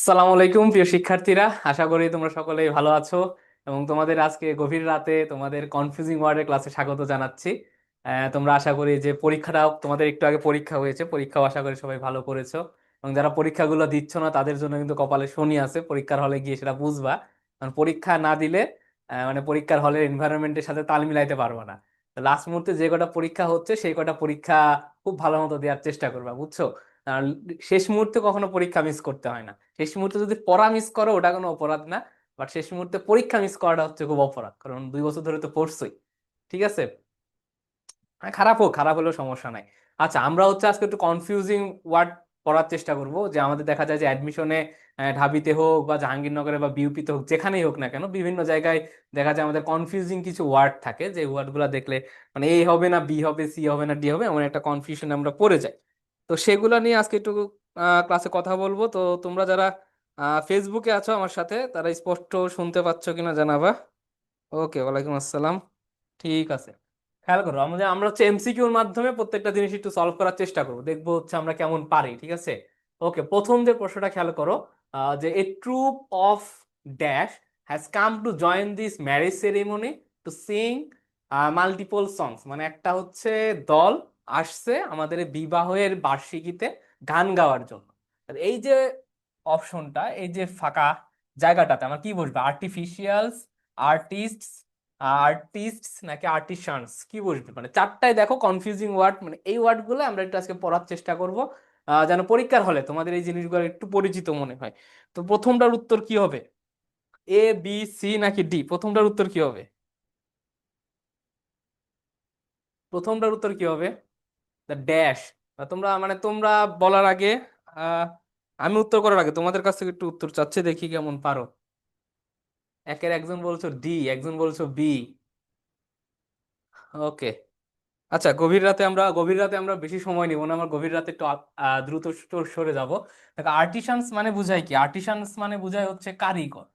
আসসালামু আলাইকুম প্রিয় শিক্ষার্থীরা, আশা করি তোমরা সকলেই ভালো আছো এবং তোমাদের আজকে গভীর রাতে তোমাদের কনফিউজিং ওয়ার্ডের ক্লাসে স্বাগত জানাচ্ছি। তোমরা আশা করি যে পরীক্ষাটাও তোমাদের একটু আগে পরীক্ষা হয়েছে, পরীক্ষাও আশা করি সবাই ভালো করেছো। এবং যারা পরীক্ষাগুলো দিচ্ছ না তাদের জন্য কিন্তু কপালে শনি আছে, পরীক্ষার হলে গিয়ে সেটা বুঝবা। কারণ পরীক্ষা না দিলে মানে পরীক্ষার হলের এনভায়রনমেন্টের সাথে তাল মিলাইতে পারবে না। লাস্ট মুহূর্তে যে কটা পরীক্ষা হচ্ছে সেই কটা পরীক্ষা খুব ভালো মতো দেওয়ার চেষ্টা করবা, বুঝছো? আর শেষ মুহূর্তে কখনো পরীক্ষা মিস করতে হয় না। শেষ মুহূর্তে যদি পড়া মিস করো ওটা কোনো অপরাধ না, বাট শেষ মুহূর্তে পরীক্ষা মিস করাটা হচ্ছে খুব অপরাধ, কারণ 2 বছর ধরে তো পড়ছোই। ঠিক আছে? হ্যাঁ, খারাপ হোক, খারাপ হলেও সমস্যা নাই। আচ্ছা, আমরা হচ্ছে আজকে একটু কনফিউজিং ওয়ার্ড পড়ার চেষ্টা করব, যে আমাদের দেখা যায় যে অ্যাডমিশনে ঢাবিতে হোক বা জাহাঙ্গীরনগরে বা বিউপিতে হোক, যেখানেই হোক না কেন, বিভিন্ন জায়গায় দেখা যায় আমাদের কনফিউজিং কিছু ওয়ার্ড থাকে, যে ওয়ার্ডগুলো দেখলে মানে এ হবে না বি হবে, সি হবে না ডি হবে, এমন একটা কনফিউশনে আমরা পড়ে যাই। তো সেগুলো নিয়ে আজকে একটু ক্লাসে কথা বলবো। তো তোমরা যারা ফেসবুকে আছো আমার সাথে, তারা স্পষ্ট শুনতে পাচ্ছ কিনা জানাবা। ওকে, ওয়ালাইকুম আসসালাম। ঠিক আছে, খেয়াল করো, আমাদের আমরা হচ্ছে এমসিকিউর মাধ্যমে প্রত্যেকটা জিনিস একটু সলভ করার চেষ্টা করবো, দেখবো হচ্ছে আমরা কেমন পারি। ঠিক আছে? ওকে, প্রথম যে প্রশ্নটা খেয়াল করো, যে a troupe of dash has come to join this marriage ceremony to sing multiple songs, মানে একটা হচ্ছে দল আসছে আমাদের এই বিবাহের বার্ষিকীতে গান গাওয়ার জন্য। আর এই যে অপশনটা, এই যে ফাঁকা জায়গাটাতে আমার কি বসবে? আর্টিফিশিয়ালস, আর্টিস্ট, আর্টিস্টস নাকি আর্টিসানস, কি বসবে? মানে চারটায় দেখো কনফিউজিং ওয়ার্ড, মানে এই ওয়ার্ড গুলো আমরা একটু আজকে পড়ার চেষ্টা করব, যেন পরীক্ষার হলে তোমাদের এই জিনিসগুলো একটু পরিচিত মনে হয়। তো প্রথমটার উত্তর কি হবে? এ, বি, সি নাকি ডি? প্রথমটার উত্তর কি হবে? প্রথমটার উত্তর কি হবে? The dash. তোমরা মানে তোমরা বলার আগে, আহ আমি উত্তর করার আগে তোমাদের কাছ থেকে একটু উত্তর চাচ্ছি, দেখি কেমন পারো। একের একজন বলছো ডি, একজন বলছো বি। ওকে, আচ্ছা, গভীর রাতে আমরা বেশি সময় নিব না, আমরা গভীর রাতে একটু দ্রুত সরে যাব। দেখো, আর্টিসানস মানে বুঝায় কি? আর্টিসানস মানে বুঝায় হচ্ছে কারিগর।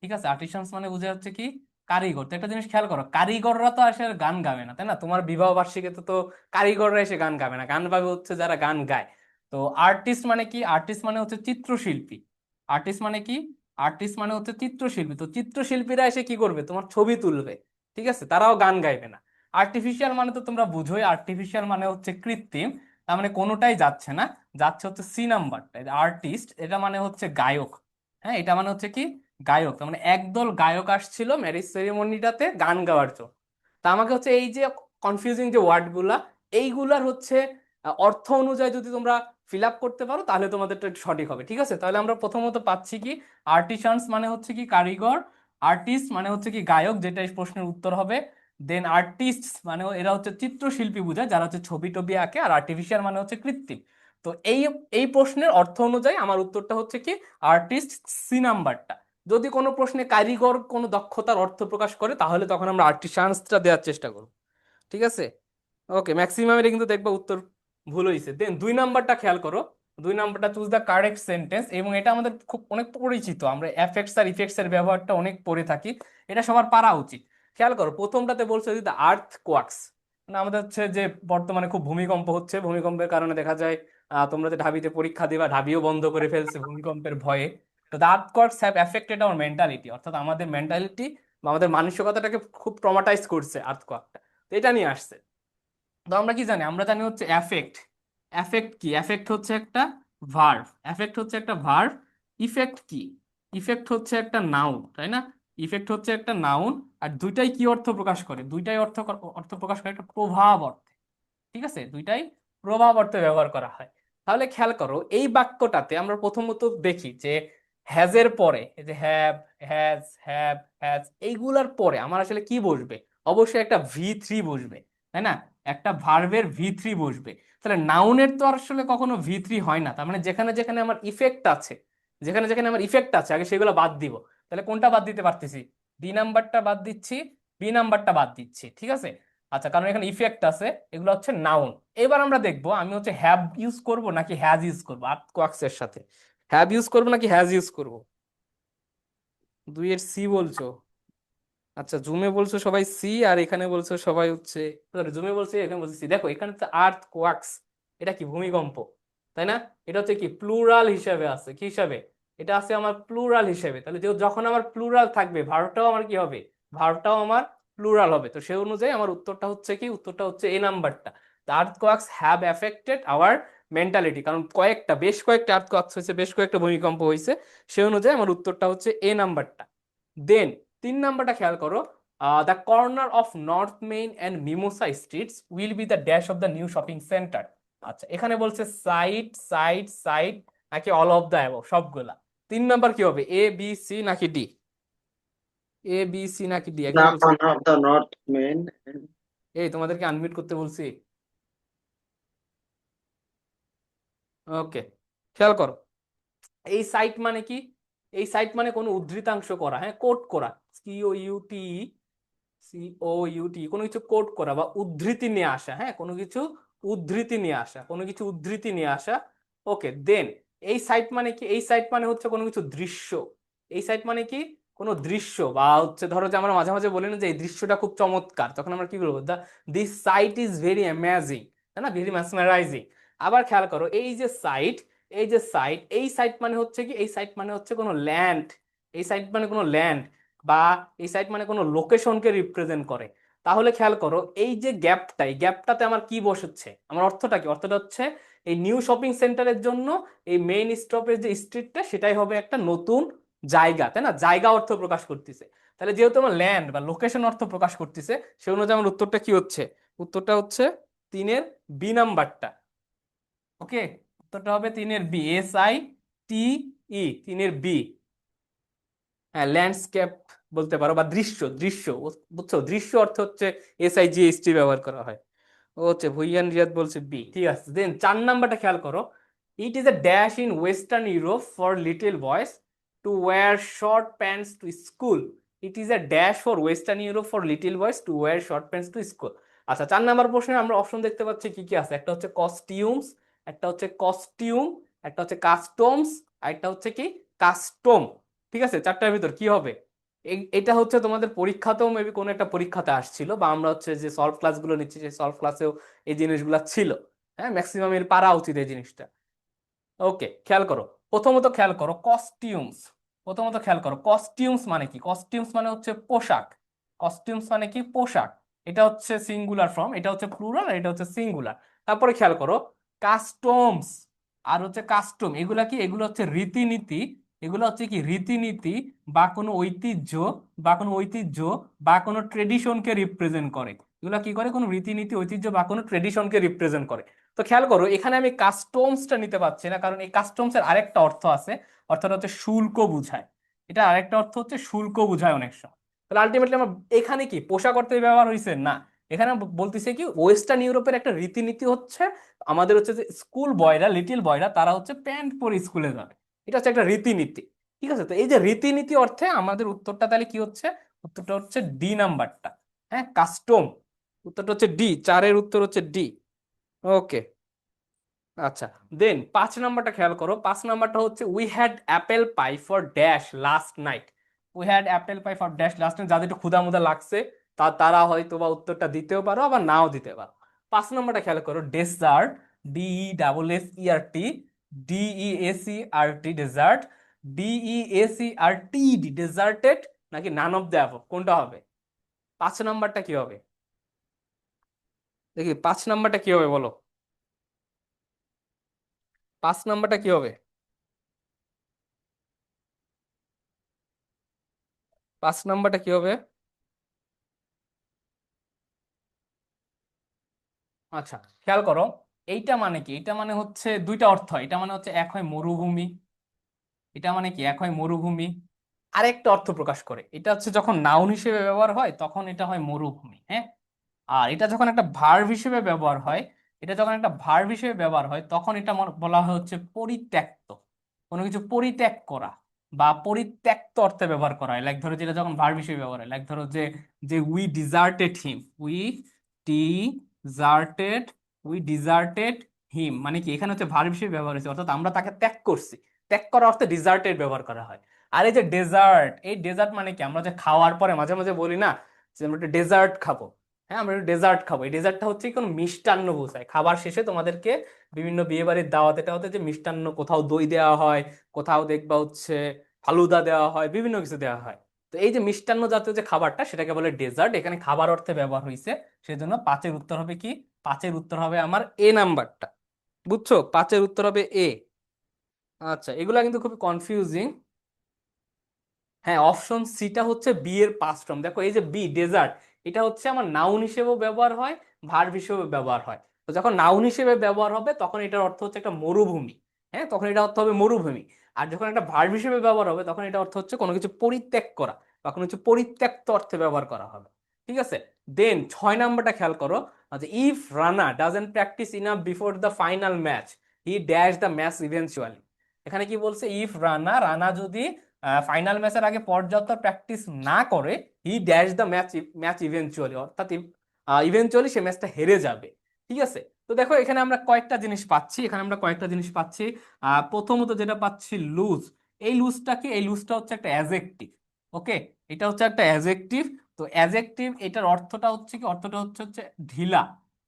ঠিক আছে? আর্টিসানস মানে বুঝায় হচ্ছে কি? কারিগর। তো একটা জিনিস খেয়াল করো, কারিগররা তো আসলে গান গাবে না, তাই না? তোমার বিবাহ বার্ষিকীতে তো কারিগররা এসে গান গাবে না, গান গাবে হচ্ছে যারা গান গায়। তো আর্টিস্ট মানে কি? আর্টিস্ট মানে হচ্ছে চিত্রশিল্পী। আর্টিস্ট মানে কি? আর্টিস্ট মানে হচ্ছে চিত্রশিল্পী। তো চিত্রশিল্পীরা এসে কি করবে? তোমার ছবি তুলবে। ঠিক আছে? তারাও গান গাইবে না। আর্টিফিশিয়াল মানে তো তোমরা বুঝোই, আর্টিফিশিয়াল মানে হচ্ছে কৃত্রিম। তার মানে কোনোটাই যাচ্ছে না, যাচ্ছে হচ্ছে সি নাম্বারটা। আর্টিস্ট এটা মানে হচ্ছে গায়ক। হ্যাঁ, এটা মানে হচ্ছে কি? গায়ক। তার মানে একদল গায়ক আসছিল ম্যারেজ সেরিমনিটাতে গান গাওয়ার জন্য। তা আমাকে হচ্ছে এই যে কনফিউজিং যে ওয়ার্ড গুলা, এইগুলার হচ্ছে অর্থ অনুযায়ী যদি তোমরা ফিল আপ করতে পারো তাহলে তোমাদেরটা একটু সঠিক হবে। ঠিক আছে? তাহলে আমরা প্রথমত পাচ্ছি কি? আর্টিসানস মানে হচ্ছে কি কারিগর, আর্টিস্ট মানে হচ্ছে কি গায়ক, যেটা এই প্রশ্নের উত্তর হবে। দেন আর্টিস্ট মানে এরা হচ্ছে চিত্রশিল্পী বোঝায়, যারা হচ্ছে ছবি টবি আঁকে। আর আর্টিফিশিয়াল মানে হচ্ছে কৃত্রিম। তো এই এই প্রশ্নের অর্থ অনুযায়ী আমার উত্তরটা হচ্ছে কি? আর্টিস্ট, সি নাম্বারটা। যদি কোনো প্রশ্নে কারিগর কোনো দক্ষতার অর্থ প্রকাশ করে তাহলে তখন আমরা আর্টিসানসটা দেওয়ার চেষ্টা করব। ঠিক আছে? ওকে, ম্যাক্সিমাম এটা কিন্তু দেখবা উত্তর ভুল হয়েছে। দেন 2 নাম্বারটা খেয়াল করো। 2 নাম্বারটা চুজ দ্য কারেক্ট সেন্টেন্স, এবং এটা আমাদের খুব অনেক পরিচিত, আমরা এফেক্টস আর ইফেক্টস এর ব্যবহারটা অনেক পড়ে থাকি, এটা সবার পারা উচিত। খেয়াল করো, প্রথমটাতে বলছে দ্য আর্থ কোয়াক্স, মানে আমাদের হচ্ছে যে বর্তমানে খুব ভূমিকম্প হচ্ছে, ভূমিকম্পের কারণে দেখা যায় তোমরা যে ঢাবিতে পরীক্ষা দিবা, ঢাবিও বন্ধ করে ফেলছে ভূমিকম্পের ভয়ে। তো the earthquakes have affected our mentality, অর্থাৎ আমাদের মেন্টালিটি বা আমাদের মানসিকতাটাকে খুব ট্রমাটাইজ করছে আর্থ কোয়াকটা। তো এটা নিয়ে আসছে। তো আমরা কি জানি? আমরা জানি হচ্ছে অ্যাফেক্ট। অ্যাফেক্ট কি? অ্যাফেক্ট হচ্ছে একটা ভার্ব। অ্যাফেক্ট হচ্ছে একটা ভার্ব। ইফেক্ট কি? ইফেক্ট হচ্ছে একটা নাউন, তাই না? ইফেক্ট হচ্ছে একটা নাউন। আর দুইটাই কি অর্থ প্রকাশ করে? দুইটাই অর্থ প্রকাশ করে একটা প্রভাব অর্থে। ঠিক আছে? দুইটাই প্রভাব অর্থে ব্যবহার করা হয়। তাহলে খেয়াল করো, এই বাক্যটাতে আমরা প্রথমত দেখি যে হ্যাজের পরে, এই যে হ্যাভ, এইগুলার পরে আমার আসলে কি বসবে? অবশ্যই একটা V3 বসবে, তাই না? একটা ভার্বের V3 বসবে। তাহলে নাউনের তো আর আসলে কখনো V3 হয় না। তার মানে যেখানে যেখানে আমার ইফেক্ট আছে, যেখানে যেখানে আমার ইফেক্ট আছে, আগে সেগুলো বাদ দিব। তাহলে কোনটা বাদ দিতে পারতেছি? ডি নাম্বারটা বাদ দিচ্ছি, বি নাম্বারটা বাদ দিচ্ছি। ঠিক আছে? আচ্ছা, কারণ এখানে ইফেক্ট আছে, এগুলো হচ্ছে নাউন। এবার আমরা দেখবো আমি হচ্ছে হ্যাভ ইউজ করব নাকি হ্যাজ ইউজ করবো আর্ট কোয়াক্স এর সাথে। হ্যাভ ইউজ করবো নাকি হ্যাজ ইউজ করব? 2 এর সি বলছো? আচ্ছা, জুমে বলছো সবাই সি, আর এখানে বলছো সবাই হচ্ছে, sorry, জুমে বলছে, এখানে বলছে সি। দেখো, এখানে তো আর্থ কোয়াক্স, এটা কি ভূমিকম্প, তাই না? এটা হচ্ছে কি প্লুরাল হিসাবে আছে, কি হিসাবে? এটা আছে আমার প্লুরাল হিসেবে, তাহলে যখন আমার প্লুরাল থাকবে ভার্বটাও আমার কি হবে, ভার্বটাও আমার প্লুরাল হবে। তো সেই অনুযায়ী আমার উত্তরটা হচ্ছে কি, উত্তরটা হচ্ছে এ নাম্বারটা। The earthquakes have affected our mentality, কারণ বেশ কয়েকটা আর্থকোয়াকস হয়েছে, বেশ কয়েকটা ভূমিকম্প হয়েছে, সেই অনুযায়ী আমার উত্তরটা হচ্ছে এ নাম্বারটা। দেন 3 নাম্বারটা খেয়াল করো, the corner of north main and mimosa streets will be the dash of the new shopping centre. আচ্ছা, এখানে বলছে সাইট সাইট সাইট নাকি অল অফ দ্য অ্যাবভ, সবগুলা। 3 নাম্বার কি হবে, এ বি সি নাকি ডি? এ বি সি নাকি D, একজন The বলছে। corner of the north main and এই তোমাদেরকে আনমিউট করতে বলছি। ওকে, খেয়াল করো, এই সাইট মানে কি, এই সাইট মানে কোনো উদ্ধৃতাংশ করা, হ্যাঁ, কোট করা, সিও ইউটি, সিও ইউটি, কোনো কিছু কোট করা বা উদ্ধৃতি নিয়ে আসা, হ্যাঁ, কোনো কিছু উদ্ধৃতি নিয়ে আসা, কোনো কিছু উদ্ধৃতি নিয়ে আসা। ওকে, দেন এই সাইট মানে কি, এই সাইট মানে হচ্ছে কোনো কিছু দৃশ্য। এই সাইট মানে কি, কোনো দৃশ্য, বা হচ্ছে ধরো যে আমরা মাঝে মাঝে বলি না যে এই দৃশ্যটা খুব চমৎকার, তখন আমরা কি বলবো, this site is very amazing, তাই না, ভেরি ম্যাসমারাইজিং। আবার খেয়াল করো, এই যে সাইট, এই যে সাইট, এই সাইট মানে হচ্ছে কি, এই সাইট মানে হচ্ছে কোনো ল্যান্ড, এই সাইট মানে কোনো ল্যান্ড, বা এই সাইট মানে কোনো লোকেশনকে রিপ্রেজেন্ট করে। তাহলে খেয়াল করো, এই যে গ্যাপটা, এই গ্যাপটাতে আমার কি বসেছে, আমার অর্থটা কি, অর্থটা হচ্ছে এই নিউ শপিং সেন্টারের জন্য এই মেইন স্টপের যে স্ট্রিটটা সেটাই হবে একটা নতুন জায়গা, তাই না, জায়গা অর্থ প্রকাশ করতেছে। তাহলে যেহেতু আমার ল্যান্ড বা লোকেশন অর্থ প্রকাশ করতেছে, সে অনুযায়ী আমার উত্তরটা কি হচ্ছে, উত্তরটা হচ্ছে 3 এর বি নাম্বারটা। ওকে, উত্তরটা হবে 3 এর বি, SI TE, 3 এর বি। হ্যাঁ, ল্যান্ডস্কেপ বলতে পারো, বা দৃশ্য, দৃশ্য, বুঝছো, দৃশ্য অর্থ হচ্ছে SIGHT ব্যবহার করা হয়। ও হচ্ছে ভুইয়ান রিয়াদ বলছে বি, ঠিক আছে। দেন 4 নাম্বারটা খেয়াল করো, it is a dash in western Europe for little boys two wire short pants to school. It is a dash for western Europe for little boys two wire short pants to school. আচ্ছা, 4 number প্রশ্নে আমরা option দেখতে পাচ্ছি কি কি আছে, একটা হচ্ছে কস্টিউমস, একটা হচ্ছে কস্টিউম, একটা হচ্ছে কাস্টমস, আর একটা হচ্ছে কি কাস্টম। ঠিক আছে, 4টার ভিতর কি হবে? এটা হচ্ছে তোমাদের পরীক্ষাতেও মেবি কোনো একটা পরীক্ষাতে আসছিল, বা আমরা হচ্ছে যে সলভ ক্লাসগুলো নিচ্ছি সেই সলভ ক্লাসেও এই জিনিসগুলো ছিল। হ্যাঁ, ম্যাক্সিমাম এর পারা উচিত এই জিনিসটা। ওকে, খেয়াল করো, প্রথমত খেয়াল করো কস্টিউমস, প্রথমত খেয়াল করো কস্টিউমস মানে কি, কস্টিউমস মানে হচ্ছে পোশাক, কস্টিউমস মানে কি পোশাক। এটা হচ্ছে সিঙ্গুলার ফর্ম, এটা হচ্ছে প্লুরাল, আর এটা হচ্ছে সিঙ্গুলার। তারপরে খেয়াল করো কাস্টমস আর হচ্ছে কাস্টম, এগুলা কি, এগুলো হচ্ছে রীতিনীতি, এগুলো হচ্ছে কি রীতিনীতি বা কোনো ঐতিহ্য, বা কোনো ঐতিহ্য বা কোনো ট্রেডিশনকে রিপ্রেজেন্ট করে। এগুলা কি করে, কোনো রীতিনীতি, ঐতিহ্য বা কোনো ট্রেডিশনকে রিপ্রেজেন্ট করে। তো খেয়াল করো, এখানে আমি কাস্টমসটা নিতে পারছি না, কারণ এই কাস্টমস এর আরেকটা অর্থ আছে, অর্থটা হচ্ছে শুল্ক বুঝায়। এটা আরেকটা অর্থ হচ্ছে শুল্ক বুঝায় অনেক সময়। তাহলে আলটিমেটলি আমার এখানে কি পোশাক অর্থে ব্যবহার হয়েছে না, এখানে বলতেছে কি ওয়েস্টার্ন ইউরোপের একটা রীতিনীতি হচ্ছে, আমাদের হচ্ছে যে স্কুল বয়রা, লিটিল বয়রা, তারা হচ্ছে প্যান্ট পরে স্কুলে যাবে, এটা হচ্ছে একটা রীতিনীতি। ঠিক আছে, তো এই যে রীতিনীতি অর্থে আমাদের উত্তরটা তাহলে কি হচ্ছে, উত্তরটা হচ্ছে ডি নাম্বারটা। হ্যাঁ, কাস্টম, উত্তরটা হচ্ছে ডি, 4-এর উত্তর হচ্ছে ডি। ওকে, আচ্ছা। দেন 5 নাম্বারটা খেয়াল করো, 5 নাম্বারটা হচ্ছে we had apple pie for dash last night. We had apple pie for dash last night, যাদের একটু ক্ষুধা মুধা লাগছে তারা হয়তো বা উত্তরটা দিতেও পারো, আবার নাও দিতে পারো। 5 নাম্বারটা খেয়াল করো, desert, DESSERT, DEACRT, desert, DEACRTD, deserted, নাকি নান অফ দ্য অ্যাবভ, কোনটা হবে? 5 নাম্বারটা কি হবে, দেখি 5 নাম্বারটা কি হবে বলো, 5 নাম্বারটা কি হবে? 5 নাম্বারটা কি হবে? আচ্ছা, খেয়াল করো, এইটা মানে কি, এটা মানে হচ্ছে দুইটা অর্থ হয়। এটা মানে হচ্ছে এক হয় মরুভূমি, এটা মানে কি এক হয় মরুভূমি, আরেকটা অর্থ প্রকাশ করে, এটা হচ্ছে যখন নাউন হিসেবে ব্যবহার হয় তখন এটা হয় মরুভূমি, হ্যাঁ। আর এটা যখন একটা ভার্ব হিসেবে ব্যবহার হয়, এটা যখন একটা ভার্ব হিসেবে ব্যবহার হয় তখন এটা বলা হয় হচ্ছে পরিত্যক্ত, কোনো কিছু পরিত্যাগ করা বা পরিত্যক্ত অর্থে ব্যবহার করা হয়। লাইক ধরো, যেটা যখন ভার্ব হিসেবে ব্যবহার হয়, লাইক ধরো যে যে we deserted him, deserted we deserted him, মানে কি এখানে হচ্ছে ভার্ব হিসেবে ব্যবহার হয়েছে, অর্থাৎ আমরা তাকে ত্যাগ করছি। ত্যাগ করা অর্থে ডিজার্টেড ব্যবহার করা হয়। আর এই যে ডেজার্ট, এই ডেজার্ট মানে কি, আমরা যে খাওয়ার পরে মাঝে মাঝে বলি না যে আমরা একটা ডেজার্ট খাবো, হ্যাঁ, আমরা একটু ডেজার্ট খাবো। এই ডেজার্টটা হচ্ছে কোনো মিষ্টান্ন বোঝায়। খাবার শেষে তোমাদেরকে বিভিন্ন বিয়ে বাড়ির দাওয়াতে টাওয়াতে যে মিষ্টান্ন, কোথাও দই দেওয়া হয়, কোথাও দেখবা হচ্ছে ফালুদা দেওয়া হয়, বিভিন্ন কিছু দেওয়া হয়। তো এই যে মিষ্টান্ন জাতীয় যে খাবারটা, সেটাকে বলে ডেজার্ট। এখানে খাবার অর্থে ব্যবহার হয়েছে, সেজন্য পাঁচের উত্তর হবে কি? পাঁচের উত্তর হবে আমার এ নাম্বারটা। বুঝছো? পাঁচের উত্তর হবে এ। আচ্ছা, এগুলা কিন্তু খুবই কনফিউজিং। হ্যাঁ, অপশন সিটা হচ্ছে বি এর পাস্ট ফর্ম। দেখো এই যে বি, ডেজার্ট, এটা হচ্ছে আমার নাউন হিসেবেও ব্যবহার হয়, ভার্ব হিসেবেও ব্যবহার হয়। তো যখন নাউন হিসেবে ব্যবহার হবে তখন এটার অর্থ হচ্ছে একটা মরুভূমি। হ্যাঁ, তখন এটা অর্থ হবে মরুভূমি। আর যখন একটা ভার্ব হিসেবে ব্যবহার হবে তখন এটা অর্থ হচ্ছে কোনো কিছু পরিত্যাগ করা, বা কোনো কিছু পরিত্যক্ত অর্থে ব্যবহার করা হবে। ঠিক আছে। দেন 6 নাম্বারটা খেয়াল করো। আচ্ছা, if Rana doesn't practice enough before the final match, he dash the match eventually. এখানে কি বলছে? ইফ রানা, রানা যদি ফাইনাল ম্যাচের আগে পর্যাপ্ত প্র্যাকটিস না করে, he dash the match, match eventually, অর্থাৎ ইভেনচুয়ালি সে ম্যাচটা হেরে যাবে। ঠিক আছে। তো দেখো এখানে আমরা কয়েকটা জিনিস পাচ্ছি, এখানে আমরা কয়েকটা জিনিস পাচ্ছি। প্রথমত যেটা পাচ্ছি, লুজ। এই লুজটা কি? এই লুজটা হচ্ছে একটা অ্যাজেক্টিভ। ওকে, এটা হচ্ছে একটা অ্যাজেক্টিভ। তো অ্যাজেক্টিভ, এটার অর্থটা হচ্ছে কি? অর্থটা হচ্ছে হচ্ছে ঢিলা।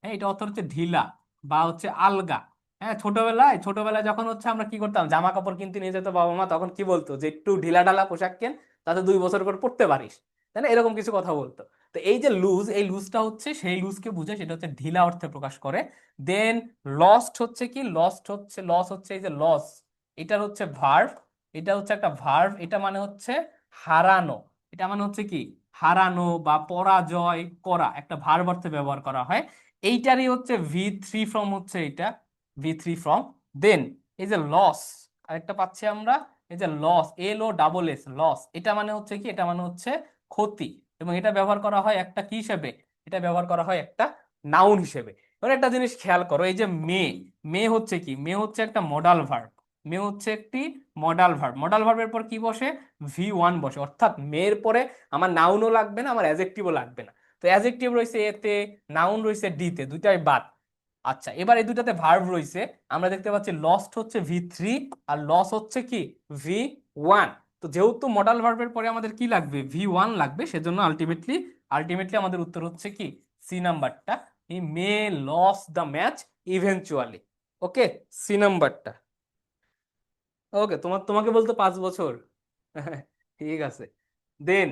হ্যাঁ, এটা অর্থ হচ্ছে ঢিলা বা হচ্ছে আলগা। হ্যাঁ, ছোটবেলায় ছোটবেলায় যখন হচ্ছে আমরা কি করতাম, জামা কাপড় কিনতে নিয়ে যেত বাবা মা, তখন কি বলতো যে একটু ঢিলা ঢালা পোশাক কেন, তাতে 2 বছর পর পড়তে পারিস। তাই না? এরকম কিছু কথা বলতো। তো এই যে লুজ, এই লুজটা হচ্ছে সেই লুজকে বোঝায়, সেটা হচ্ছে ঢিলা অর্থে প্রকাশ করে। দেন লস্ট হচ্ছে কি? লস্ট হচ্ছে, লস হচ্ছে এই যে লস, এটার হচ্ছে ভার্ব। এটা হচ্ছে একটা ভার্ব, এটা মানে হচ্ছে হারানো। এটা মানে হচ্ছে কি? হারানো বা পরাজয় করা, একটা ভার্ব অর্থে ব্যবহার করা হয়। এইটারই হচ্ছে V3 ফর্ম হচ্ছে এটা, V3 ফর্ম। দেন এই যে লস, আরেকটা পাচ্ছি আমরা, এই যে লস, LOSS, লস, এটা মানে হচ্ছে কি? এটা মানে হচ্ছে ক্ষতি। এবং এটা ব্যবহার করা হয় একটা কি হিসেবে? এটা ব্যবহার করা হয় একটা নাউন হিসেবে। এবার একটা জিনিস খেয়াল করো, এই যে মে, মে হচ্ছে কি? মে হচ্ছে একটা মডাল ভার্ব। মে হচ্ছে একটি মডাল ভার্ব। মডাল ভার্বের পর কি বসে? V1 বসে। অর্থাৎ মেয়ের পরে আমার নাউনও লাগবে না, আমার অ্যাজেক্টিভও লাগবে না। তো অ্যাজেক্টিভ রয়েছে এতে, নাউন রয়েছে ডিতে, দুইটাই বাদ। আচ্ছা, এবার এই দুটাতে ভার্ব রয়েছে। আমরা দেখতে পাচ্ছি লস্ট হচ্ছে V3, আর লস হচ্ছে কি? V1। তো যেহেতু মডাল ভার্বের পরে আমাদের কি লাগবে? V1 লাগবে, সেজন্য আলটিমেটলি আলটিমেটলি আমাদের উত্তর হচ্ছে কি? সি নাম্বারটা। He may lose the match eventually. Okay, C নাম্বারটা। ওকে, তোমাকে বলতো 5 বছর। ঠিক আছে। দেন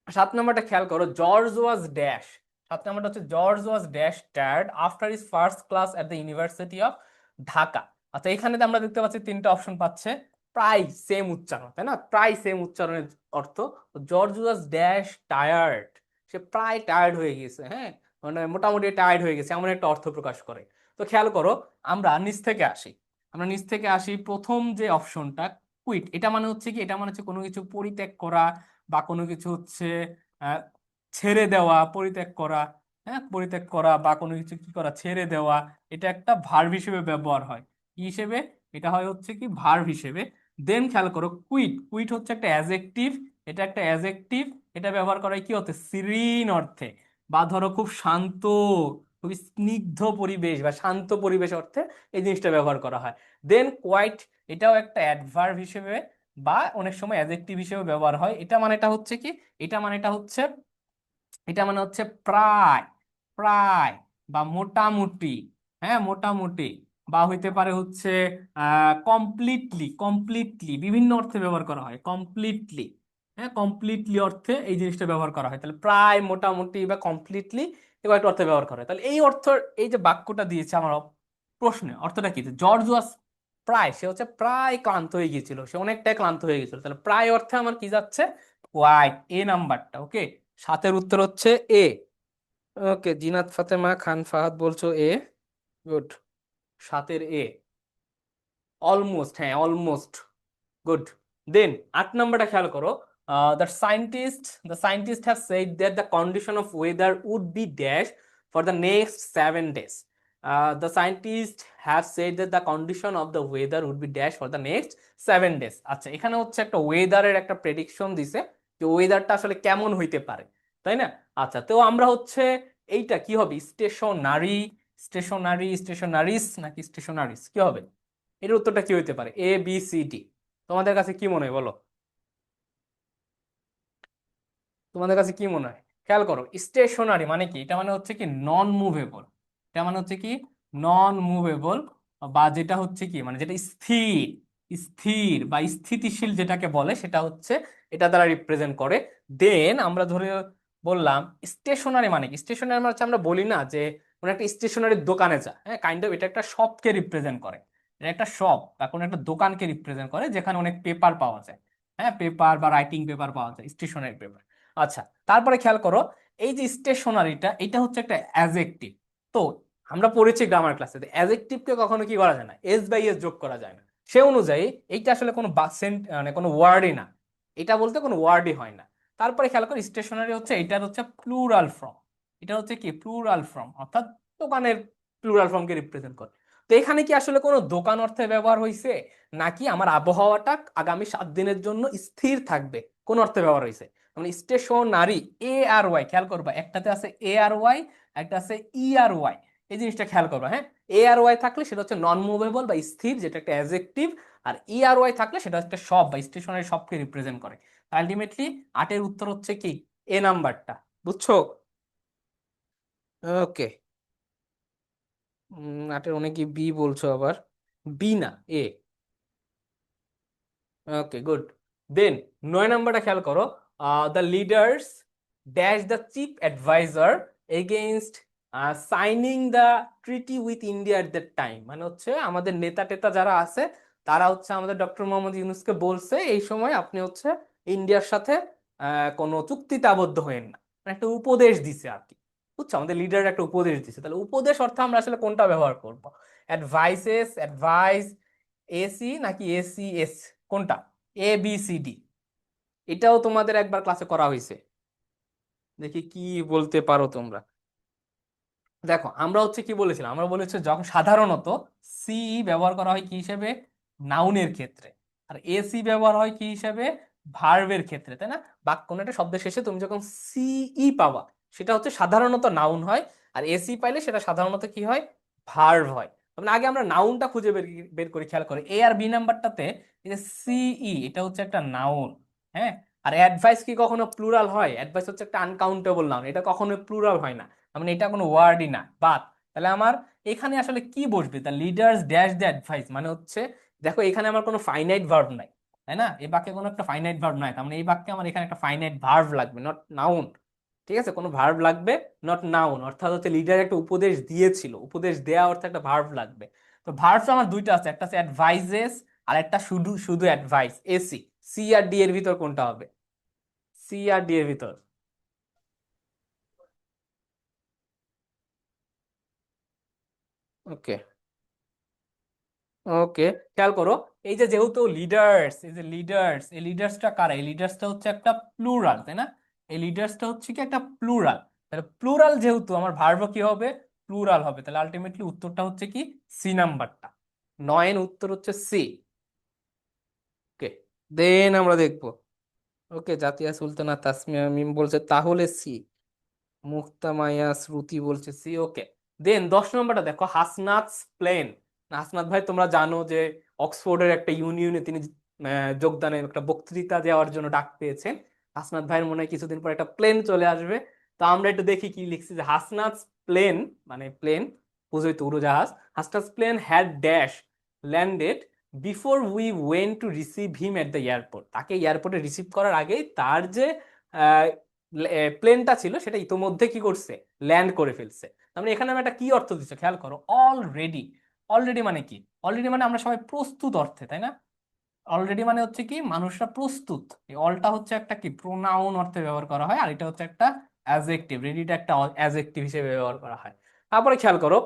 7 নাম্বারটা খেয়াল করো, জর্জ ওয়াজ ড্যাশ। 7 নাম্বারটা হচ্ছে George was dash tired after his first class at the university of Dhaka. আচ্ছা, এখানে তো আমরা দেখতে পাচ্ছি তিনটা অপশন পাচ্ছে, প্রায় সেম উচ্চারণ, তাই না? প্রায় সেম উচ্চারণের অর্থ। জর্জ ওয়াজ ড্যাশ টায়ার্ড, সে প্রায় টায়ার্ড হয়ে গেছে। হ্যাঁ, মানে মোটামুটি টায়ার্ড হয়ে গেছে, এমন একটা অর্থ প্রকাশ করে। তো খেয়াল করো, আমরা নিচ থেকে আসি। আমরা নিচ থেকে আসি, প্রথম যে অপশনটা কুইট, এটা মানে হচ্ছে কি? এটা মানে হচ্ছে কোনো কিছু পরিত্যাগ করা, বা কোনো কিছু হচ্ছে আহ, ছেড়ে দেওয়া, পরিত্যাগ করা। হ্যাঁ, পরিত্যাগ করা বা কোনো কিছু কি করা, ছেড়ে দেওয়া। এটা একটা ভার্ব হিসেবে ব্যবহার হয়। কি হিসেবে? এটা হয় হচ্ছে কি? ভার্ব হিসেবে। দেন খেয়াল করো, কুইট, কুইট হচ্ছে একটা অ্যাজেক্টিভ। এটা একটা অ্যাজেক্টিভ। এটা ব্যবহার করা হয় কি অর্থে? সিরিন অর্থে। বা ধরো খুব শান্ত, খুবই স্নিগ্ধ পরিবেশ বা শান্ত পরিবেশ অর্থে এই জিনিসটা ব্যবহার করা হয়। দেন কোয়াইট, এটাও একটা অ্যাডভার্ব হিসেবে বা অনেক সময় অ্যাডজেক্টিভ হিসেবে ব্যবহার হয়। এটা মানেটা হচ্ছে কি? এটা মানেটা হচ্ছে, এটা মানে হচ্ছে প্রায়, প্রায় বা মোটামুটি। হ্যাঁ, মোটামুটি। বা হইতে পারে হচ্ছে কমপ্লিটলি, কমপ্লিটলি বিভিন্ন অর্থে ব্যবহার করা হয়, কমপ্লিটলি। হ্যাঁ, কমপ্লিটলি অর্থে এই জিনিসটা ব্যবহার করা হয়। তাহলে প্রায়, মোটামুটি বা কমপ্লিটলি, এগুলো একটা অর্থে ব্যবহার করা হয়। তাহলে এই অর্থ, এই যে বাক্যটা দিয়েছে আমার প্রশ্নে, অর্থটা কি? জর্জ ওয়াজ প্রায়, সে হচ্ছে প্রায় ক্লান্ত হয়ে গিয়েছিল, সে অনেকটাই ক্লান্ত হয়ে গেছিল। তাহলে প্রায় অর্থে আমার কি যাচ্ছে? ওয়াইট, এ নাম্বারটা। ওকে, সাতের উত্তর হচ্ছে এ। ওকে, জিনাত ফাতেমা খান ফাহাদ বলছো এ। গুড, সাতের এ। অলমোস্ট, হ্যাঁ অলমোস্ট। গুড। দেন 8 নাম্বারটা খেয়াল করো, the scientist have said that the condition of weather would be dash for the next 7 days। The scientist have said that the condition of the weather would be dash for the next 7 days। আচ্ছা, এখানে হচ্ছে একটা ওয়েদারের একটা prediction দিছে, যে ওয়েদারটা আসলে কেমন হইতে পারে, তাই না? আচ্ছা, তো আমরা হচ্ছে এইটা কি হবে? স্টেশনারি, স্টেশনারি, স্টেশনারিস নাকি স্টেশনারিস, কি হবে? এর উত্তরটা কি হইতে পারে? ABCD। তোমাদের কাছে কি মনে হয় বলো? তোমাদের কাছে কি মনে হয়? খেয়াল করো, স্টেশনারি মানে কি? এটা মানে হচ্ছে কি নন মুভেবল। এটা মানে হচ্ছে কি নন মুভেবল, বা যেটা হচ্ছে কি মানে যেটা স্থির, স্থির বা স্থিতিশীল যেটাকে বলে সেটা হচ্ছে এটা দ্বারা রিপ্রেজেন্ট করে। দেন আমরা ধরে বললাম স্টেশনারি মানে কি? স্টেশনারি মানে হচ্ছে আমরা বলি না যে কোনো একটা স্টেশনারির দোকানে যা, হ্যাঁ, কাইন্ড অফ এটা একটা শপকে রিপ্রেজেন্ট করে। এটা একটা শপ বা কোনো একটা দোকানকে রিপ্রেজেন্ট করে যেখানে অনেক পেপার পাওয়া যায়, হ্যাঁ, পেপার বা রাইটিং পেপার পাওয়া যায়, স্টেশনারি পেপার। আচ্ছা, তারপরে খেয়াল করো, এই যে স্টেশনারিটা এটা হচ্ছে একটা অ্যাজেক্টিভ। তো আমরা পড়েছি গ্রামার ক্লাসে অ্যাজেক্টিভকে কখনো কি করা যায় না, এস বাই এস যোগ করা যায় না। সে অনুযায়ী এইটা আসলে কোনো মানে কোনো ওয়ার্ডই না, এটা বলতে কোনো ওয়ার্ডই হয় না। তারপরে খেয়াল করো, স্টেশনারি হচ্ছে এটার হচ্ছে প্লুরাল ফর্ম। এটা হচ্ছে কি প্লুরাল ফর্ম, অর্থাৎ দোকানের প্লুরাল ফর্মকে রিপ্রেজেন্ট করে। তো এখানে কি আসলে কোনো দোকান অর্থে ব্যবহার হয়েছে, নাকি আমার আবহাওয়াটা আগামী 7 দিনের জন্য স্থির থাকবে কোন অর্থে ব্যবহার হয়েছে? মানে স্টেশনারি, এ আর ওয়াই, খেয়াল করবা একটাতে আছে এ আর ওয়াই, একটা আছে ই আর ওয়াই। এই জিনিসটা খেয়াল করবা, হ্যাঁ। এ আর ওয়াই থাকলে সেটা হচ্ছে নন মুভেবল বা স্থির, যেটা একটা অ্যাডজেক্টিভ। আর ই আর ওয়াই থাকলে সেটা একটা সব বা স্টেশনারি সবকে রিপ্রেজেন্ট করে। আলটিমেটলি আটের উত্তর হচ্ছে কি এ নাম্বারটা, বুঝছো? ওকে। আটের অনেকে বি বলছো আবার, বি না, এ। ওকে, গুড। দেন 9 নাম্বারটা খেয়াল করো, the leaders dash the chief adviser against signing the treaty with India at that time. মানে হচ্ছে আমাদের নেতা টেতা যারা আছে তারা হচ্ছে আমাদের ডক্টর মোহাম্মদ ইউনূসকে বলছে এই সময় আপনি হচ্ছে ইন্ডিয়ার সাথে কোনো চুক্তিতে আবদ্ধ হয়েন না, মানে একটা উপদেশ দিছে আর কি। বুঝছো, আমাদের লিডার একটা উপদেশ দিছে। তাহলে উপদেশ অর্থে আমরা আসলে কোনটা ব্যবহার করব? অ্যাডভাইসেস, অ্যাডভাইস, এসি নাকি এসি এস, কোনটা? A B C D. এটাও তোমাদের একবার ক্লাসে করা হয়েছে, দেখি কি বলতে পারো তোমরা। দেখো আমরা হচ্ছে কি বলেছিলাম, আমরা বলেছি যখন সাধারণত সি ব্যবহার করা হয় কি হিসেবে, নাউনের ক্ষেত্রে, আর এসি ব্যবহার হয় কি হিসেবে, ভার্বের ক্ষেত্রে, তাই না? বা কোনো একটা শব্দের শেষে তুমি যখন সিই পাবা সেটা হচ্ছে সাধারণত নাউন হয়, আর এসি পাইলে সেটা সাধারণত কি হয়, ভার্ব হয়। মানে আগে আমরা নাউনটা খুঁজে বের বের করি। খেয়াল করে এ আর বি নাম্বারটাতে এই যে সিই, এটা হচ্ছে একটা নাউন, হ্যাঁ। আর অ্যাডভাইস কি কখনো প্লুরাল হয়? অ্যাডভাইস হচ্ছে একটা আনকাউন্টেবল নাউন, এটা কখনো প্লুরাল হয় না, মানে এটা কোনো ওয়ার্ডই না। বাট তাহলে আমার এখানে আসলে কি বসবে, the leaders dash the advice মানে হচ্ছে, দেখো এখানে আমার কোনো ফাইনাইট ভার্ব নাই, তাই না? এই বাক্যে কোনো একটা ফাইনাইট ভার্ব নাই, তার মানে এই বাক্যে আমার এখানে একটা ফাইনাইট ভার্ব লাগবে, নট নাউন। ঠিক আছে, কোনো ভার্ব লাগবে, নট নাউন। অর্থাৎ হচ্ছে লিডার একটা উপদেশ দিয়েছিল, উপদেশ দেয়া অর্থে একটা ভার্ব লাগবে। তো ভার্ব আমার দুইটা আছে, একটা আছে অ্যাডভাইজেস, আর একটা শুধু শুধু অ্যাডভাইস, এসি। সি আর ডি এর ভিতর কোনটা হবে? সি আর ডি এর ভিতর। ওকে, ওকে, খেয়াল করো, এই যে যেহেতু লিডার্স, এই যে লিডার্স, এই লিডার্সটা কারা? এই লিডার্সটা হচ্ছে একটা প্লুরাল, তাই না? এই লিডার্সটা হচ্ছে কি একটা প্লুরাল। তাহলে প্লুরাল যেহেতু আমার ভার্ব কি হবে, প্লুরাল হবে। তাহলে আলটিমেটলি উত্তরটা হচ্ছে কি সি নাম্বারটা। 9 উত্তর হচ্ছে সি। ওকে, দেন আমরা দেখবো। ওকে, জাতিয়া সুলতানা তাসমিয়া মিম বলছে তাহলে সি। মুক্তা মায়া শ্রুতি বলছে সি। ওকে, দেন 10 নম্বরটা দেখো, হাসনাত প্লেন। হাসনাত ভাই তোমরা জানো যে অক্সফোর্ডের একটা ইউনিয়নে তিনি যোগদানে একটা বক্তৃতা দেওয়ার জন্য ডাক পেয়েছেন। হাসনাত ভাইয়ের মনে হয় কিছুদিন পর একটা প্লেন চলে আসবে। তো আমরা একটু দেখি কি লিখছি, যে হাসনাত প্লেন মানে প্লেন, বুঝোই তো উড়োজাহাজ। Hasnat plane had dash landed before we went to receive him at the airport. তাকে এয়ারপোর্টে রিসিভ করার আগেই তার যে প্লেনটা ছিল সেটা ইতোমধ্যে কি করছে, ল্যান্ড করে ফেলছে। তার মানে এখানে আমি একটা কি অর্থ দিচ্ছে খেয়াল করো, অলরেডি। অলরেডি মানে কি? অলরেডি মানে আমরা সবাই প্রস্তুত অর্থে, তাই না? অলরেডি মানে হচ্ছে কি মানুষরা প্রস্তুত। এই অলটা হচ্ছে একটা কি প্রোনাউন অর্থে ব্যবহার করা হয়, আর এটা হচ্ছে একটা অ্যাজেক্টিভ, রেডিটা একটা অ্যাজেক্টিভ হিসেবে ব্যবহার করা হয়। তারপরে খেয়াল করো,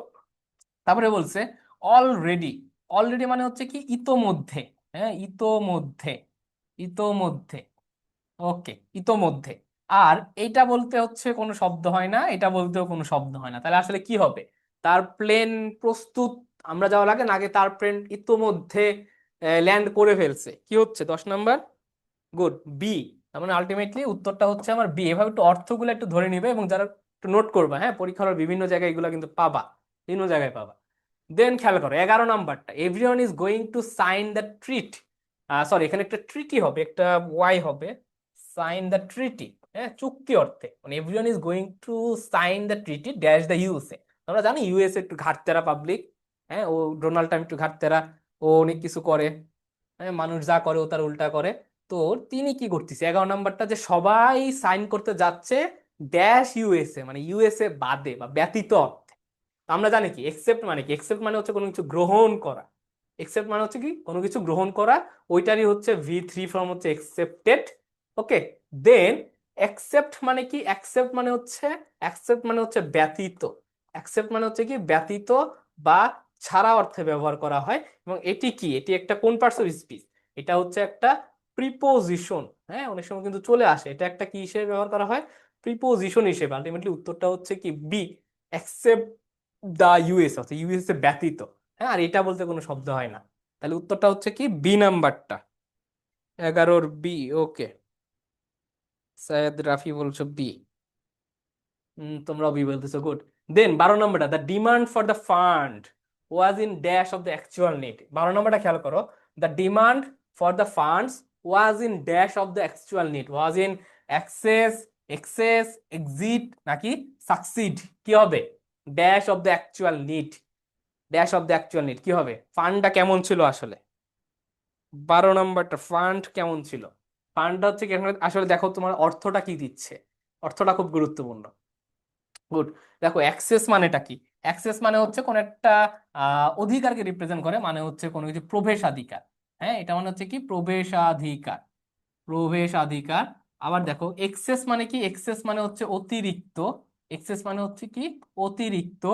তারপরে বলছে অলরেডি। অলরেডি মানে হচ্ছে কি ইতোমধ্যে, হ্যাঁ, ইতোমধ্যে, ইতোমধ্যে। ওকে, ইতোমধ্যে। আর এইটা বলতে হচ্ছে কোনো শব্দ হয় না, এটা বলতেও কোনো শব্দ হয় না। তাহলে আসলে কি হবে? তার প্লেন প্রস্তুত, আমরা যাওয়া লাগে না, আগে তার প্লেন ইতোমধ্যে ল্যান্ড করে ফেলছে। কি হচ্ছে 10 নাম্বার? Good, B. তার মানে আলটিমেটলি উত্তরটা হচ্ছে আমার বি। এভাবে একটু অর্থগুলো একটু ধরে নিবে, এবং যারা একটু নোট করবা, হ্যাঁ, পরীক্ষার হলে বিভিন্ন জায়গায় এগুলো কিন্তু পাবা, বিভিন্ন জায়গায় পাবা। দেন খেয়াল করো 11 নাম্বারটা, everyone is going to sign the treat. Sorry, এখানে একটা ট্রিটি হবে, একটা ওয়াই হবে, সাইন দ্য ট্রিটি। হ্যাঁ, চুক্তি অর্থে, মানে everyone is going to sign the treaty dash the USA. আমরা জানি ইউএসএ একটু ঘাটতেরা পাবলিক। হ্যাঁ, ও ডোনাল্ড ট্রাম্প একটু ঘাটতেরা, ও অনেক কিছু করে। হ্যাঁ, মানুষ যা করে ও তার উল্টা করে। তো তিনি কি করতেছে, 11 নম্বরটা, যে সবাই সাইন করতে যাচ্ছে ড্যাশ ইউএসএ, মানে ইউএসএ বাদে বা ব্যতীত অর্থে। তো আমরা জানি কি এক্সেপ্ট মানে কি, এক্সেপ্ট মানে হচ্ছে কোনো কিছু গ্রহণ করা। এক্সেপ্ট মানে হচ্ছে কি কোনো কিছু গ্রহণ করা, ওইটারই হচ্ছে V3 ফর্ম হচ্ছে এক্সেপ্টেড। ওকে, দেন অ্যাকসেপ্ট মানে কি, অ্যাকসেপ্ট মানে হচ্ছে, অ্যাকসেপ্ট মানে হচ্ছে ব্যতীত। অ্যাকসেপ্ট মানে হচ্ছে কি ব্যতীত বা ছাড়া অর্থে ব্যবহার করা হয়। এবং এটি কি, এটি একটা কোন পার্টস অফ স্পিচ, এটা হচ্ছে একটা প্রিপোজিশন। হ্যাঁ, অনেক সময় কিন্তু চলে আসে, এটা একটা কি হিসেবে ব্যবহার করা হয়, প্রিপোজিশন হিসেবে। আলটিমেটলি উত্তরটা হচ্ছে কি বি, অ্যাকসেপ্ট দা ইউএস, অর্থাৎ ইউএস এ ব্যতীত। হ্যাঁ, আর এটা বলতে কোনো শব্দ হয় না। তাহলে উত্তরটা হচ্ছে কি বি নাম্বারটা, 11-র বি। ওকে, সায়েদ রাফি বলছো বি। তোমরাও বি বলতেছো, গুড। দেন 12 নম্বরটা, the demand for the fund was in dash of the actual need. 12 নম্বরটা খেয়াল করো, the demand for the funds was in dash of the actual need, was in excess, excess, exit নাকি succeed, কি হবে, dash of the actual need. Dash of the actual need কি হবে, ফান্ডটা কেমন ছিল আসলে। 12 নম্বরটা ফান্ড কেমন ছিল, ফান্ডটা হচ্ছে কি এখানে আসলে দেখো তোমার অর্থটা কি দিচ্ছে, অর্থটা খুব গুরুত্বপূর্ণ। গুড। দেখো অ্যাক্সেস মানেটা কি, অ্যাক্সেস মানে হচ্ছে কোন একটা অধিকারকে রিপ্রেজেন্ট করে, মানে হচ্ছে কোনো কিছু প্রবেশাধিকার। হ্যাঁ, এটা মানে হচ্ছে কি প্রবেশাধিকার, প্রবেশাধিকার। আবার দেখো এক্সেস মানে কি, এক্সেস মানে হচ্ছে অতিরিক্ত, এক্সেস মানে হচ্ছে কি অতিরিক্ত।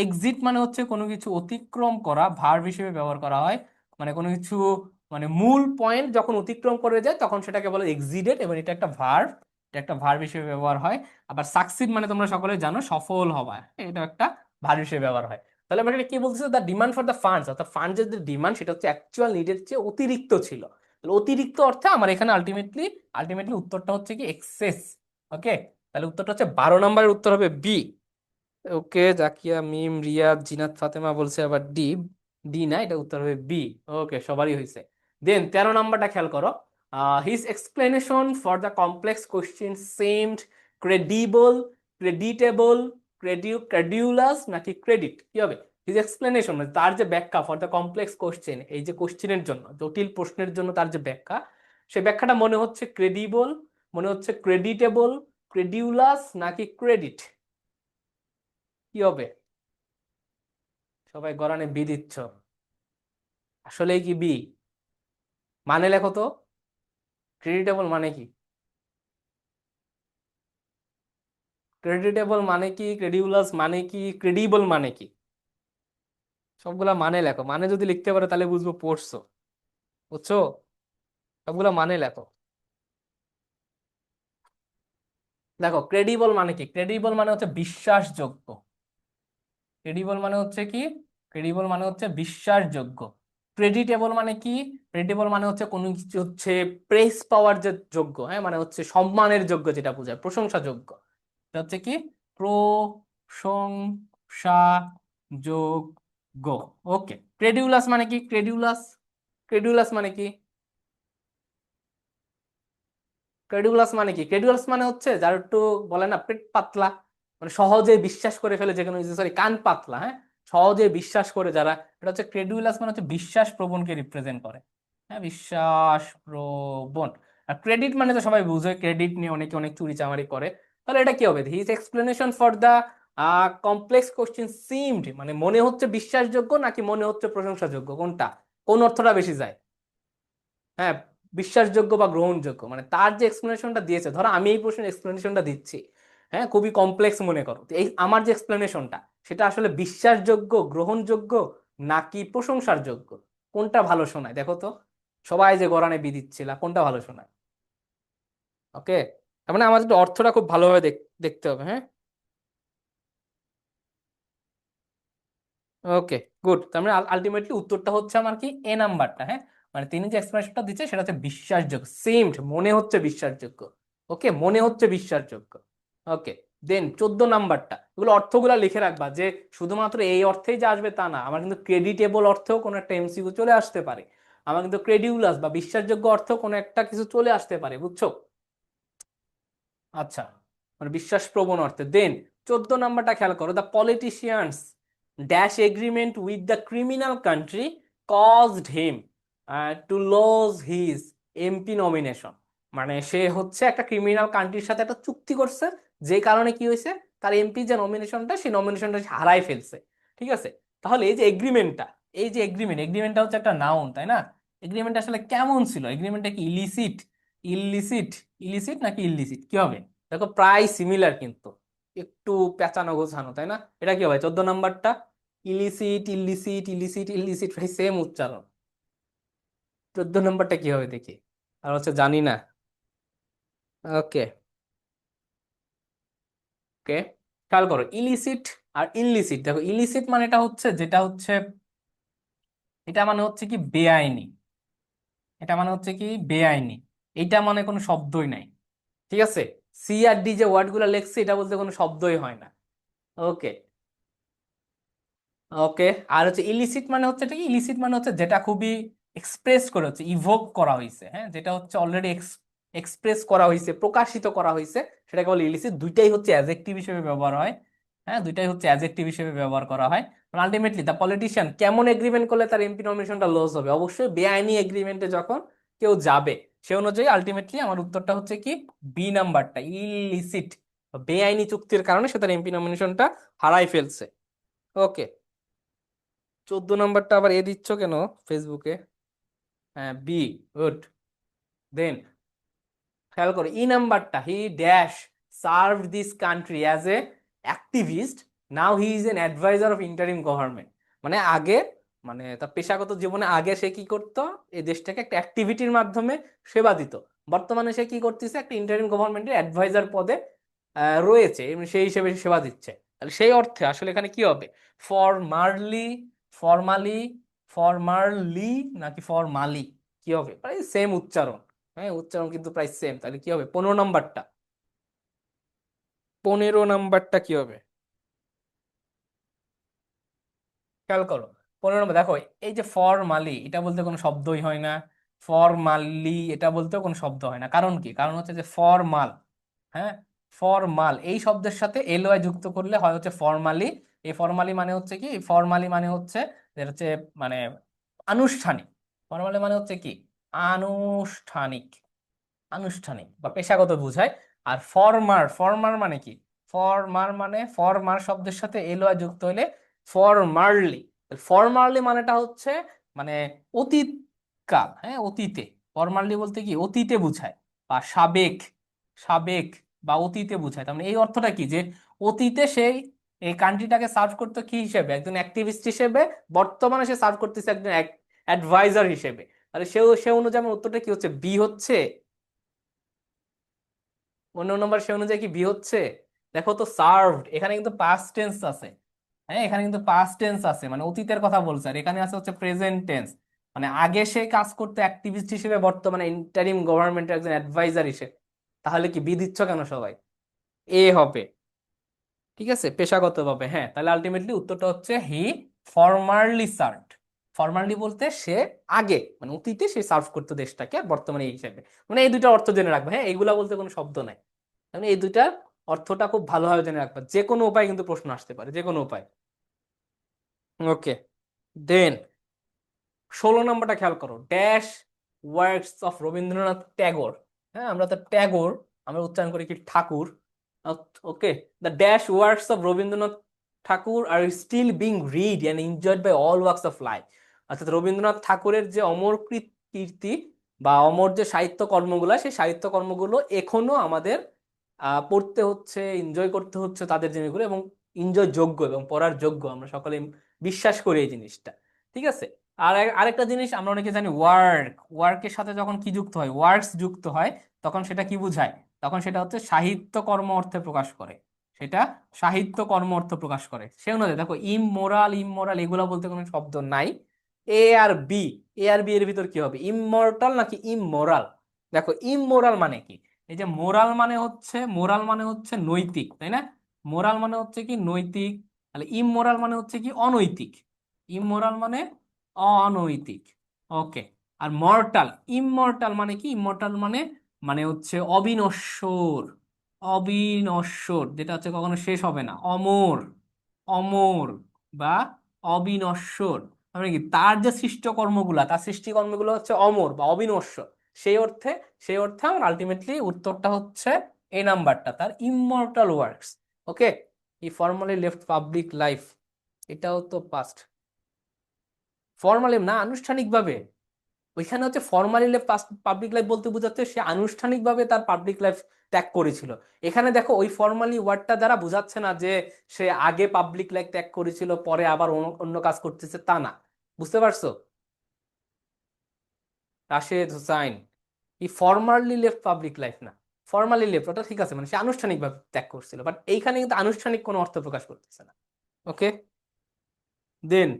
এক্সিট মানে হচ্ছে কোনো কিছু অতিক্রম করা, ভার্ব হিসেবে ব্যবহার করা হয়। মানে কোনো কিছু, মানে মূল পয়েন্ট যখন অতিক্রম করে যায় তখন সেটাকে বলে এক্সিডেড, এবং এটা একটা ভার্ব, এটা একটা ভার্ব হিসেবে ব্যবহার হয়। আবার সাকসিড মানে তোমরা সকলে জানো সফল হওয়া, এটা একটা ভার্ব হিসেবে ব্যবহার হয়। তাহলে আমরা এটা কি বলতেছি, the demand for the funds, অর্থাৎ ফান্ডের যে ডিমান্ড সেটা হচ্ছে অ্যাকচুয়াল নিডের চেয়ে অতিরিক্ত ছিল। তাহলে অতিরিক্ত অর্থে আমার এখানে আলটিমেটলি, আলটিমেটলি উত্তরটা হচ্ছে কি এক্সেস। ওকে, তাহলে উত্তরটা হচ্ছে 12 নম্বরের উত্তর হবে বি। ওকে, জাকিয়া, মিম, রিয়াদ, জিনাত, ফাতেমা বলছে আবার ডি। ডি না, এটা উত্তর হবে বি। ওকে, সবারই হয়েছে। দেন 13 নম্বরটা খেয়াল করো, his explanation for the complex question seemed credible, creditable, credulous নাকি ক্রেডিট, কি হবে, হিজ এক্সপ্লেনেশন মানে তার যে ব্যাখ্যা ফর দ্য কমপ্লেক্স কোশ্চেন, এই যে কোশ্চেনের জন্য, জটিল প্রশ্নের জন্য তার যে ব্যাখ্যা, সেই ব্যাখ্যাটা মনে হচ্ছে ক্রেডিবল, মনে হচ্ছে ক্রেডিটেবল, ক্রেডিউলাস নাকি ক্রেডিট, কি হবে। সবাই গরানে বি দিচ্ছ, আসলেই কি বি, মানে লেখো তো, ক্রেডিটেবল মানে কি, ক্রেডিটেবল মানে কি, ক্রেডিউলাস মানে কি, ক্রেডিবল মানে কি, সবগুলা মানে লেখো, মানে যদি লিখতে পারো তাহলে বুঝবো পড়ছো, বুঝছো, সবগুলা মানে লেখো। দেখো ক্রেডিবল মানে কি, ক্রেডিবল মানে হচ্ছে বিশ্বাসযোগ্য, ক্রেডিবল মানে হচ্ছে কি, ক্রেডিবল মানে হচ্ছে বিশ্বাসযোগ্য। ক্রেডিটেবল মানে কি, ক্রেডিটেবল মানে হচ্ছে কোনো কিছু হচ্ছে প্রেস পাওয়ার যে যোগ্য, হ্যাঁ, মানে হচ্ছে সম্মানের যোগ্য, যেটা বোঝায় প্রশংসা যোগ্য, এটা হচ্ছে কি প্রশংসা যোগ্য। ওকে, ক্রেডিউলাস মানে কি, ক্রেডিউলাস, ক্রেডিউলাস মানে কি, ক্রেডুলাস মানে কি, ক্রেডুলাস মানে হচ্ছে যার একটু বলে না পেট পাতলা, মানে সহজে বিশ্বাস করে ফেলে যে কোনো কিছু, সরি কান পাতলা, হ্যাঁ, সহজে বিশ্বাস করে যারা, এটা হচ্ছে ক্রেডুলাস, মানে হচ্ছে বিশ্বাস প্রবণকে রিপ্রেজেন্ট করে। হ্যাঁ, বিশ্বাস প্রবণ। আর ক্রেডিট মানে তো সবাই বুঝে, ক্রেডিট নিয়ে অনেকে অনেক চুরি চামারি করে। তাহলে এটা কি হবে, his explanation for the complex question seemed, মানে মনে হচ্ছে বিশ্বাসযোগ্য নাকি মনে হচ্ছে প্রশংসাযোগ্য, কোনটা, কোন অর্থটা বেশি যায়। হ্যাঁ, বিশ্বাসযোগ্য বা গ্রহণযোগ্য, মানে তার যে এক্সপ্লেনেশনটা দিয়েছে, ধরো আমি এই প্রশ্নের এক্সপ্লেনেশনটা দিচ্ছি, হ্যাঁ, খুবই কমপ্লেক্স মনে করো, তো এই আমার যে এক্সপ্লেনেশনটা সেটা আসলে বিশ্বাসযোগ্য, গ্রহণযোগ্য নাকি প্রশংসার যোগ্য, কোনটা ভালো শোনায় দেখো তো, সবাই যে গরানে বি দিচ্ছিল, কোনটা ভালো শোনায়। ওকে, তার মানে আমাদের একটু অর্থটা খুব ভালোভাবে দেখতে হবে, হ্যাঁ। ওকে, গুড। তার মানে আলটিমেটলি উত্তরটা হচ্ছে আমার কি এ নাম্বারটা, হ্যাঁ, মানে তিনি যে এক্সপ্রেশনটা দিচ্ছে সেটা হচ্ছে বিশ্বাসযোগ্য, সেমড মনে হচ্ছে বিশ্বাসযোগ্য। ওকে, মনে হচ্ছে বিশ্বাসযোগ্য। ওকে, দেন 14 নাম্বারটা, এগুলো অর্থগুলো লিখে রাখবা, যে শুধুমাত্র এই অর্থেই যে আসবে তা না, আমার কিন্তু ক্রেডিটেবল অর্থেও কোনো একটা এমসিকিউ চলে আসতে পারে, আমার কিন্তু ক্রেডিউলাস বা বিশ্বাসযোগ্য অর্থেও কোনো একটা কিছু চলে আসতে পারে, বুঝছো। আচ্ছা, মানে বিশ্বাসপ্রবণ অর্থে। দেন 14 নাম্বারটা খেয়াল করো, the politicians dash agreement with the criminal country caused him to lose his MP nomination. মানে সে হচ্ছে একটা ক্রিমিনাল কান্ট্রির সাথে একটা চুক্তি করছে, যে কারণে কি হয়েছে, তার এমপি যে নমিনেশনটা, সেই নমিনেশনটা হারাই ফেলছে। ঠিক আছে, তাহলে এই যে এগ্রিমেন্টটা, এই যে এগ্রিমেন্টটা হচ্ছে একটা নাউন, তাই না? এগ্রিমেন্ট আসলে কেমন ছিল? এগ্রিমেন্টটা কি ইলিসিট, ইলিসিট ইলিসিট নাকি ইলিসিট, কি হবে? দেখো প্রায় সিমিলার কিন্তু একটু পেঁচানো গোছানো, তাই না? এটা কি হবে 14 নাম্বারটা? ইলিসিট ইলিসিট ইলিসিট ইলিসিট, প্রায় সেম উচ্চারণ। 14 নাম্বারটা কি হবে দেখি। আর হচ্ছে জানি না। ওকে, ওকে, খেয়াল করো ইলিসিট আর ইলিসিট। দেখো ইলিসিট মানে এটা হচ্ছে, যেটা হচ্ছে, এটা মানে হচ্ছে কি বেআইনি। এটা মানে হচ্ছে কি বেআইনি। এটা মানে কোনো শব্দই নাই। ঠিক আছে, সি আর ডি যে ওয়ার্ড গুলো লেখছে, এটা বলতে কোনো শব্দই হয় না। ওকে, ওকে। আর হচ্ছে ইলিসিট মানে হচ্ছে, এটা কি ইলিসিট মানে হচ্ছে যেটা খুবই এক্সপ্রেস করে হচ্ছে, ইভোক করা হয়েছে, হ্যাঁ, যেটা হচ্ছে অলরেডি এক্সপ্রেস করা হয়েছে, প্রকাশিত করা হয়েছে, সেটাকে বলে ইলিসিট। দুইটাই হচ্ছে অ্যাডজেক্টিভ হিসেবে ব্যবহার হয়। হ্যাঁ, দুইটাই হচ্ছে অ্যাডজেক্টিভ হিসেবে ব্যবহার করা হয়। আলটিমেটলি দ্য পলিটিশিয়ান কেমন এগ্রিমেন্ট করলে তার এমপি নমিনেশনটা লস হবে? অবশ্যই বেআইনি এগ্রিমেন্টে যখন কেউ যাবে, সে অনুযায়ী আলটিমেটলি আমার উত্তরটা হচ্ছে কি বি নাম্বারটা, ইলিসিট। বেআইনি চুক্তির কারণে সে তার এমপি নমিনেশনটা হারাই ফেলছে। ওকে, 14 নাম্বারটা আবার এ দিচ্ছ কেন ফেসবুকে? হ্যাঁ, বি, গুড। দেন খেয়াল করো ই নাম্বারটা, he dash serve this country as a activist, now he is an adviser of interim government. মানে আগে, মানে তার পেশাগত জীবনে আগে সে কি করতো, এই দেশটাকে একটা অ্যাক্টিভিটির মাধ্যমে সেবা দিত। বর্তমানে সে কি করতেছে, একটা ইন্টারিম গভর্নমেন্টের অ্যাডভাইজার পদে রয়েছে, এবং সেই হিসেবে সে সেবা দিচ্ছে। তাহলে সেই অর্থে আসলে এখানে কি হবে? ফরমারলি, ফরমালি, ফরমারলি নাকি ফরমালি, কি হবে? প্রায় সেম উচ্চারণ। হ্যাঁ, উচ্চারণ কিন্তু প্রায় সেম। তাহলে কি হবে 15 নাম্বারটা? 15 নাম্বারটা কি হবে? খেয়াল করো 15 নম্বর, দেখো এই যে ফরমালি, এটা বলতে কোনো শব্দই হয় না। ফরমালি, এটা বলতেও কোনো শব্দ হয় না। কারণ কি? কারণ হচ্ছে যে ফরমাল, হ্যাঁ, ফরমাল এই শব্দের সাথে এলওয়াই যুক্ত করলে হয় হচ্ছে ফরমালি। এই ফরমালি মানে হচ্ছে কি, ফরমালি মানে হচ্ছে যেটা হচ্ছে মানে আনুষ্ঠানিক। ফরমালি মানে হচ্ছে কি আনুষ্ঠানিক, আনুষ্ঠানিক বা পেশাগত বোঝায়। আর ফরমার, ফরমার মানে কি? ফরমার মানে ফরমার শব্দের সাথে এলওয়াই যুক্ত হলে ফরমারলি। ফরমারলি মানেটা হচ্ছে মানে অতীত কাল, হ্যাঁ, অতীতে। ফরমারলি বলতে কি অতীতে বুঝায়, বা সাবেক, সাবেক বা অতীতে বুঝায়। তার মানে এই অর্থটা কি, যে অতীতে সেই এই কান্ট্রিটাকে সার্ভ করতো কি হিসেবে, একজন অ্যাক্টিভিস্ট হিসেবে। বর্তমানে সে সার্ভ করতেছে একজন অ্যাডভাইজার হিসেবে। তাহলে সে অনুযায়ী আমার উত্তরটা কি হচ্ছে? বি হচ্ছে। অন্য নম্বর সে অনুযায়ী কি বি হচ্ছে? দেখো তো সার্ভড, এখানে কিন্তু পাস্ট টেন্স আছে। হ্যাঁ, এখানে কিন্তু পাস্ট টেন্স আছে, মানে অতীতের কথা বলছে। আর এখানে আছে হচ্ছে প্রেজেন্ট টেন্স, মানে আগে সে কাজ করতে অ্যাক্টিভিস্ট হিসেবে, বর্তমানে ইন্টারিম গভর্নমেন্টের একজন অ্যাডভাইজার হিসেবে। তাহলে কি বি দিচ্ছ কেন সবাই? এ হবে। ঠিক আছে, পেশাগতভাবে। হ্যাঁ, তাহলে আলটিমেটলি উত্তরটা হচ্ছে হি ফরমারলি সার্ভড। ফরমারলি বলতে সে আগে, মানে অতীতে সে সার্ভ করতো দেশটাকে, আর বর্তমানে এই হিসেবে। মানে এই দুটো অর্থ জেনে রাখবে। হ্যাঁ, এইগুলা বলতে কোনো শব্দ নাই। মানে এই দুইটার অর্থটা খুব ভালোভাবে জেনে রাখবা, যে কোনো উপায় কিন্তু প্রশ্ন আসতে পারে, যে কোনো উপায়। ওকে, দেন 16 নম্বরটা খেয়াল করো, dash works of Rabindranath Tagore. হ্যাঁ, আমরা তো ট্যাগর, আমরা উচ্চারণ করি কি Thakur. Okay, the dash works of Rabindranath Thakur are still being read and enjoyed by all works of life. অর্থাৎ রবীন্দ্রনাথ ঠাকুরের যে অমর কীর্তি বা অমর যে সাহিত্য কর্মগুলো, সেই সাহিত্য কর্মগুলো এখনো আমাদের পড়তে হচ্ছে, এনজয় করতে হচ্ছে তাদের জিনিসগুলো, এবং এনজয় যোগ্য এবং পড়ার যোগ্য, আমরা সকলে বিশ্বাস করি এই জিনিসটা। ঠিক আছে। আরেকটা জিনিস আমরা অনেকে জানি, ওয়ার্কের সাথে যখন কি যুক্ত হয়, ওয়ার্কস যুক্ত হয়, তখন সেটা কি বোঝায়? তখন সেটা হচ্ছে সাহিত্য কর্ম অর্থে প্রকাশ করে। সেটা সাহিত্য কর্ম অর্থ প্রকাশ করে। সে অনুযায়ী দেখো ইমমোরাল, ইমমোরাল এগুলা বলতে কোনো শব্দ নাই। এ আর বি, এ আর বি এর ভিতর কি হবে, ইমমর্টাল নাকি ইমমোরাল? দেখো ইমমোরাল মানে কি, এই যে মোরাল মানে হচ্ছে, মোরাল মানে হচ্ছে নৈতিক, তাই না? মোরাল মানে হচ্ছে কি নৈতিক। তাহলে ইমমোরাল মানে হচ্ছে কি অনৈতিক। ইমমোরাল মানে অনৈতিক। ওকে। আর মর্টাল, ইমমর্টাল মানে কি? ইমমর্টাল মানে মানে হচ্ছে অবিনশ্বর। অবিনশ্বর, যেটা হচ্ছে কখনো শেষ হবে না, অমর, অমর বা অবিনশ্বর, মানে কি তার যে সৃষ্টকর্মগুলা, তার সৃষ্টিকর্মগুলো হচ্ছে অমর বা অবিনশ্বর। সেই অর্থে, সেই অর্থে আমার আলটিমেটলি উত্তরটা হচ্ছে এই নাম্বারটা, তার ইমমর্টাল ওয়ার্কস। ওকে, ই ফর্মালি লেফট পাবলিক লাইফ, এটাও তো পাস্ট। ফর্মালি না, আনুষ্ঠানিকভাবে। ওইখানে হচ্ছে ফর্মালি লাইফ, পাবলিক লাইফ বলতে বোঝাচ্ছে সে আনুষ্ঠানিকভাবে তার পাবলিক লাইফ ত্যাগ করেছিল। এখানে দেখো ওই ফর্মালি ওয়ার্ডটা দ্বারা বোঝাচ্ছে না যে সে আগে পাবলিক লাইফ ত্যাগ করেছিল পরে আবার অন্য অন্য কাজ করতেছে, তা না। বুঝতে পারছো? রাশেদ হুসাইন, ই ফর্মালি লেফট পাবলিক লাইফ না, ফর্মালি লেফট ওটা ঠিক আছে, মানে সে আনুষ্ঠানিকভাবে ত্যাগ করছিল, বাট এইখানে কিন্তু আনুষ্ঠানিক কোনো অর্থ প্রকাশ করতেছে না। ওকে, দেন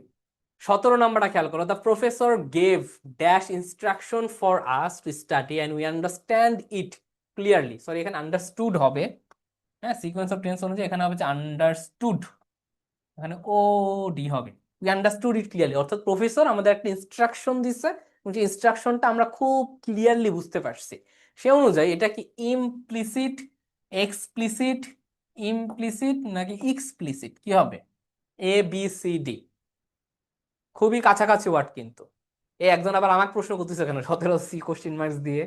17 নাম্বারটা খেয়াল করো, the professor gave dash instruction for us to study and we understand it clearly. Sorry, এখানে আন্ডারস্টুড হবে। হ্যাঁ, সিকোয়েন্স অফ টেন্স অনুযায়ী এখানে হবে যে আন্ডারস্টুড, এখানে ও ডি হবে। উই আন্ডারস্টুড ইট ক্লিয়ারলি, অর্থাৎ প্রফেসর আমাদের একটা ইনস্ট্রাকশন দিচ্ছে, এবং যে ইনস্ট্রাকশনটা আমরা খুব ক্লিয়ারলি বুঝতে পারছি। সে অনুযায়ী এটা কি ইমপ্লিসিট, এক্সপ্লিসিট, ইমপ্লিসিট নাকি এক্সপ্লিসিট, কি হবে? এ বি সি ডি, খুবই কাছাকাছি ওয়ার্ড কিন্তু। এই একজন আবার আমাকে প্রশ্ন করতেছে কেন 17 সি কোশ্চিন মার্কস দিয়ে,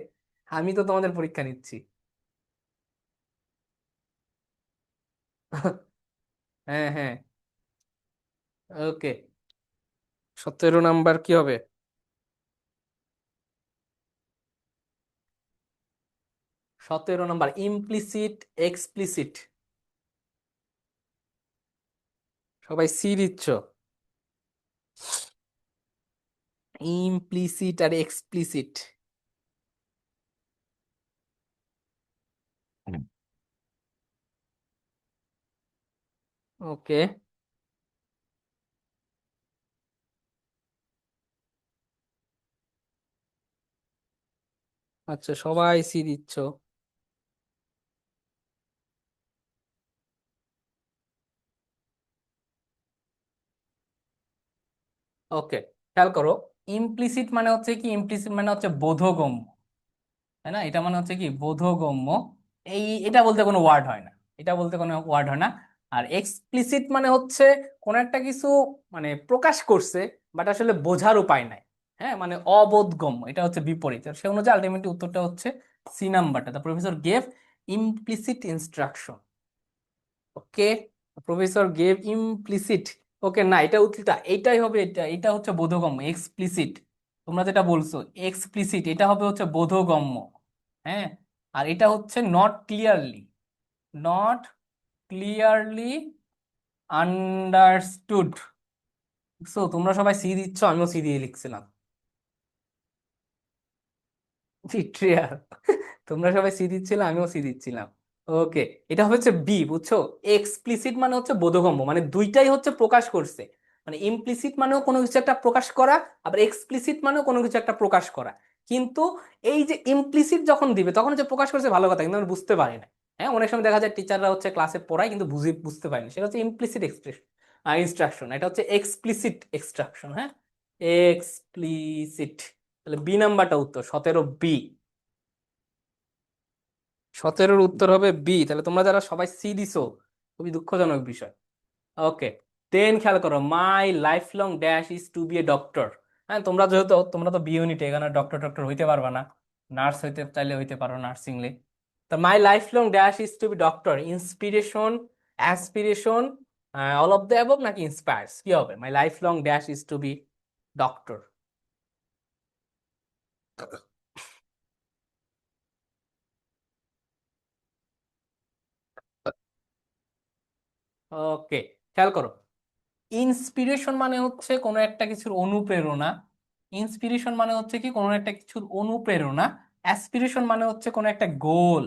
আমি তো তোমাদের পরীক্ষা নিচ্ছি। হ্যাঁ হ্যাঁ, ওকে, 17 নাম্বার কি হবে? 17 নাম্বার ইমপ্লিসিট, এক্সপ্লিসিট। সবাই সি দিচ্ছ? ইমপ্লিসিট আর এক্সপ্লিসিট। ওকে, আচ্ছা সবাই সি দিচ্ছ। ওকে, খেয়াল করো, ইমপ্লিসিট মানে হচ্ছে কি, ইমপ্লিসিট মানে হচ্ছে বোধগম্য, তাই না? এটা মানে হচ্ছে কি বোধগম্য, এটা বলতে কোনো ওয়ার্ড হয় না, এটা বলতে কোনো ওয়ার্ড হয় না। আর এক্সপ্লিসিট মানে হচ্ছে কোন একটা কিছু মানে প্রকাশ করছে, বাট আসলে বোঝার উপায় নাই। হ্যাঁ, মানে অবোধগম্য, এটা হচ্ছে বিপরীত। আর সে অনুযায়ী আলটিমেটলি উত্তরটা হচ্ছে সি নাম্বারটা, the professor gave implicit instruction. Okay, professor gave implicit. Okay, না এটা উল্টা, এইটাই হবে, এটা এটা হচ্ছে বোধগম্য, এক্সপ্লিসিট। তোমরা যেটা বলছো এক্সপ্লিসিট, এটা হবে হচ্ছে বোধগম্য। হ্যাঁ, আর এটা হচ্ছে not clearly, not clearly understood. So তোমরা সবাই সি দিচ্ছ, আমিও সি দিয়ে লিখছিলাম। বিট্রিয়াল, তোমরা সবাই সি দিচ্ছিলে, আমিও সি দিচ্ছিলাম। ওকে, এটা হচ্ছে বি, বুঝছো? এক্সপ্লিসিট মানে হচ্ছে বোধগম্য, মানে দুইটাই হচ্ছে প্রকাশ করছে, মানে ইমপ্লিসিট মানেও কোনো কিছু একটা প্রকাশ করা, আবার এক্সপ্লিসিট মানেও কোনো কিছু একটা প্রকাশ করা। কিন্তু এই যে ইমপ্লিসিট যখন দিবে তখন যে প্রকাশ করছে ভালো কথা, কিন্তু আমরা বুঝতে পারি না। হ্যাঁ, অনেক সময় দেখা যায় টিচাররা হচ্ছে ক্লাসে পড়ায় কিন্তু বুঝতে পারেনি, সেটা হচ্ছে ইমপ্লিসিট এক্সপ্রেশন, ইনস্ট্রাকশন। এটা হচ্ছে এক্সপ্লিসিট এক্সট্রাকশন। হ্যাঁ, এক্সপ্লিসিট। তাহলে বি নাম্বারটা উত্তর, 17 বি। 17-এর উত্তর হবে বি। তাহলে তোমরা যারা সবাই সি দিছো, খুবই দুঃখজনক বিষয়। ওকে, দেন খেয়াল করো, my life long dash is to be a doctor. হ্যাঁ, তোমরা যেহেতু তোমরা তো বি ইউনিটে, এখানে ডক্টর ডক্টর হইতে পারবা না, নার্স হইতে চাইলে হইতে পারো নার্সিংলে। তো my life long dash is to be doctor, inspiration, aspiration, all of the above নাকি ইন্সপায়ার্স, কি হবে? My life long dash is to be doctor. Okay, খেয়াল করো, ইন্সপিরেশন মানে হচ্ছে কোনো একটা কিছুর অনুপ্রেরণা, ইন্সপিরেশন মানে হচ্ছে কি কোনো একটা কিছুর অনুপ্রেরণা, অ্যাসপিরেশন মানে হচ্ছে কোনো একটা গোল,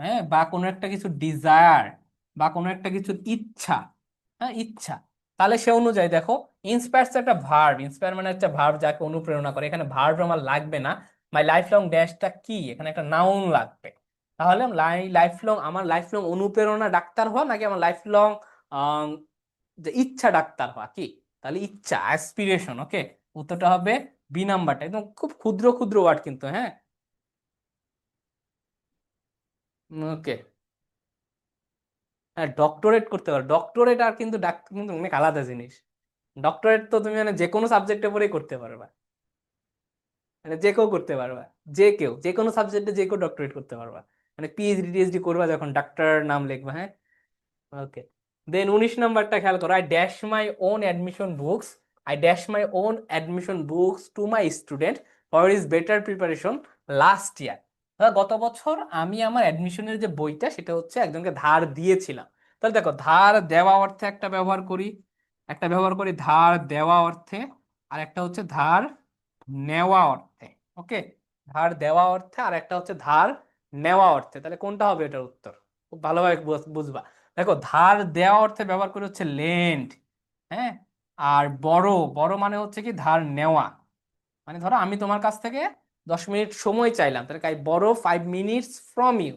হ্যাঁ, বা কোনো একটা কিছু ডিজায়ার, বা কোনো একটা কিছুর ইচ্ছা। হ্যাঁ, ইচ্ছা। তাহলে সে অনুযায়ী দেখো, ইন্সপায়ার্স একটা ভার্ব, ইন্সপায়ার মানে একটা ভার্ব যাকে অনুপ্রেরণা করে, এখানে ভার্ব আমার লাগবে না। মাই লাইফ লং ড্যাশটা কি, এখানে একটা নাউন লাগবে। তাহলে লাইফ লং, আমার লাইফ লং অনুপ্রেরণা ডাক্তার হওয়া নাকি আমার লাইফ লং যে ইচ্ছা ডাক্তার হওয়া, কি? তাহলে ইচ্ছা, অ্যাসপিরেশন। ওকে, উত্তরটা হবে বি নাম্বারটা, একদম খুব ক্ষুদ্র ক্ষুদ্র ওয়ার্ড কিন্তু। হ্যাঁ, ওকে, হ্যাঁ, ডক্টরেট করতে পারো। ডক্টরেট আর কিন্তু ডাক্তার কিন্তু অনেক আলাদা জিনিস। ডক্টরেট তো তুমি মানে যে কোনো সাবজেক্টে পড়েই করতে পারবা, মানে যে কেউ করতে পারবা, যে কেউ যে কোনো সাবজেক্টে যে কেউ ডক্টরেট করতে পারবা, মানে পিএইচডি টিএইচডি করবা যখন ডাক্তার নাম লিখবা। হ্যাঁ, ওকে। দেন 19 নাম্বারটা খেয়াল করো, I dash my own admission books, I dash my own admission books to my student for is better preparation last year. গত বছর আমি আমার অ্যাডমিশনের যে বইটা সেটা হচ্ছে একজনকে ধার দিয়েছিলাম। তাহলে দেখো, ধার দেওয়া অর্থে একটা ব্যবহার করি, ধার দেওয়া অর্থে, আর একটা হচ্ছে ধার নেওয়া অর্থে। ওকে, ধার দেওয়া অর্থে আর একটা হচ্ছে ধার নেওয়া অর্থে। তাহলে কোনটা হবে এটার উত্তর? খুব ভালোভাবে বুঝবা। দেখো, ধার দেওয়া অর্থে ব্যবহার করে হচ্ছে লেন্ড। হ্যাঁ, আর বড়, বড় মানে হচ্ছে কি ধার নেওয়া। মানে ধরো আমি তোমার কাছ থেকে 10 মিনিট সময় চাইলাম, তাহলে আই বড় 5 মিনিটস ফ্রম ইউ।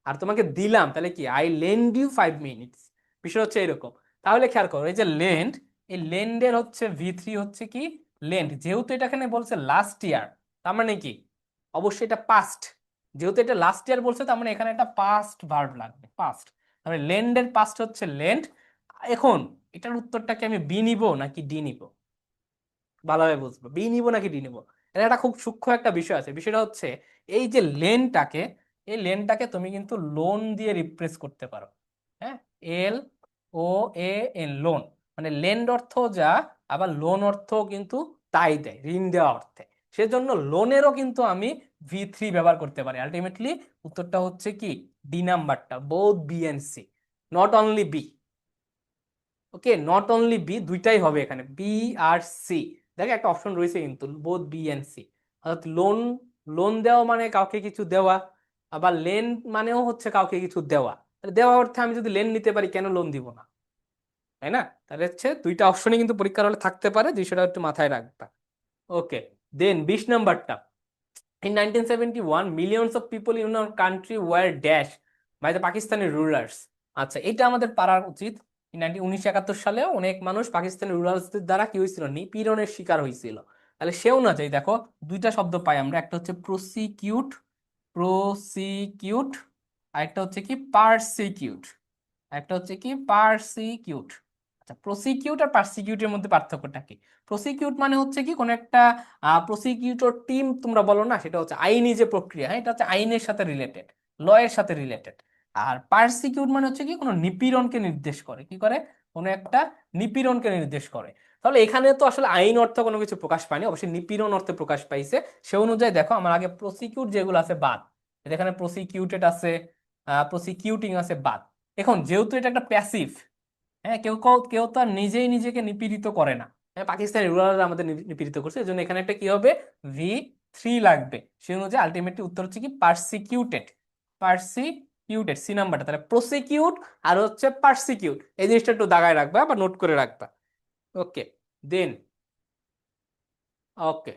আর তোমাকে দিলাম, তাহলে কি আই লেন্ড ইউ 5 মিনিটস। বিষয় হচ্ছে এরকম। তাহলে খেয়াল করো, এই যে লেন্ড, এই লেন্ডের হচ্ছে V3 হচ্ছে কি লেন্ড। যেহেতু এটা এখানে বলছে লাস্ট ইয়ার, তার মানে কি অবশ্যই এটা পাস্ট। যেহেতু এটা লাস্ট ইয়ার বলছে, তার মানে এখানে একটা পাস্ট ভার্ব লাগবে, পাস্ট। তাহলে লেন্ডের পাস্ট হচ্ছে লেন্ড। এখন এটার উত্তরটাকে আমি বি নিব নাকি ডি নিব? ভালোভাবে বুঝবো, বি নিব নাকি ডি নিব। এটা একটা খুব সূক্ষ্ম একটা বিষয় আছে। বিষয়টা হচ্ছে এই যে লেনটাকে, এই লেনটাকে তুমি কিন্তু লোন দিয়ে রিপ্লেস করতে পারো। হ্যাঁ, LOAN, লোন। মানে লেন্ড অর্থ যা, আবার লোন অর্থ কিন্তু তাই দেয়, ঋণ দেওয়া অর্থে। সেজন্য লোনেরও কিন্তু আমি V3 ব্যবহার করতে পারি। আলটিমেটলি উত্তরটা হচ্ছে কি ডি নাম্বারটা, both B and C, not only B. Okay, not only B, দুইটাই হবে এখানে, বি আর সি। দেখো একটা অপশন রয়েছে কিন্তু, বোথ বি এন্ড সি। অর্থাৎ লোন, লোন দেওয়া মানে কাউকে কিছু দেওয়া, আবার লেন মানেও হচ্ছে কাউকে কিছু দেওয়া। তাহলে দেওয়া অর্থে আমি যদি লেন নিতে পারি, কেন লোন দিব না? তাই না? তাহলে হচ্ছে দুইটা অপশনই কিন্তু পরীক্ষার হলে থাকতে পারে, বিষয়টা একটু মাথায় রাখবা। ওকে, দেন 20 নাম্বারটা, in 1971 millions of people in our country were dashed by the Pakistani rulers। আচ্ছা, এটা আমাদের পারার উচিত। 1971 সালে অনেক মানুষ পাকিস্তানি রুলারদের দ্বারা কি হয়েছিল, নিপীড়নের শিকার হয়েছিল। তাহলে সেও না যাই, দেখো দুইটা শব্দ পাই আমরা, একটা হচ্ছে প্রসিকিউট, প্রসিকিউট, আর একটা হচ্ছে কি পারসিকিউট, একটা হচ্ছে কি পারসিকিউট। আচ্ছা, প্রসিকিউট আর পারসিকিউটের মধ্যে পার্থক্যটা কি? প্রসিকিউট মানে হচ্ছে কি কোন একটা প্রসিকিউটর টিম তোমরা বলো না, সেটা হচ্ছে আইনি যে প্রক্রিয়া, হ্যাঁ, এটা হচ্ছে আইনের সাথে রিলেটেড, ল এর সাথে রিলেটেড। আর পারসিকিউট মানে হচ্ছে কি কোনো নিপীড়নকে নির্দেশ করে, কি করে, কোনো একটা নিপীড়নকে নির্দেশ করে। তাহলে এখানে তো আসলে আইন অর্থ কোনো কিছু প্রকাশ পায়নি, অবশ্যই নিপীড়ন অর্থে প্রকাশ পাইছে। সে অনুযায়ী দেখো আমার আগে প্রসিকিউট যেগুলো আছে বাদ, এখানে প্রসিকিউটেড আছে, প্রসিকিউটিং আছে বাদ। এখন যেহেতু এটা একটা প্যাসিভ, হ্যাঁ, কেউ কেউ কেউ তো আর নিজেই নিজেকে নিপীড়িত করে না। হ্যাঁ, পাকিস্তানি রুলাররা আমাদের নিপীড়িত করছে, এজন্য এখানে একটা কি হবে, V3 লাগবে। সে অনুযায়ী আলটিমেটলি উত্তর হচ্ছে কি পারসিকিউটেড, পারসিকিউটেড, সি নাম্বারটা। তাহলে প্রসিকিউট আর হচ্ছে পারসিকিউট, এই জিনিসটা একটু দাগায় রাখবা বা নোট করে রাখবা। ওকে, দেন, ওকে,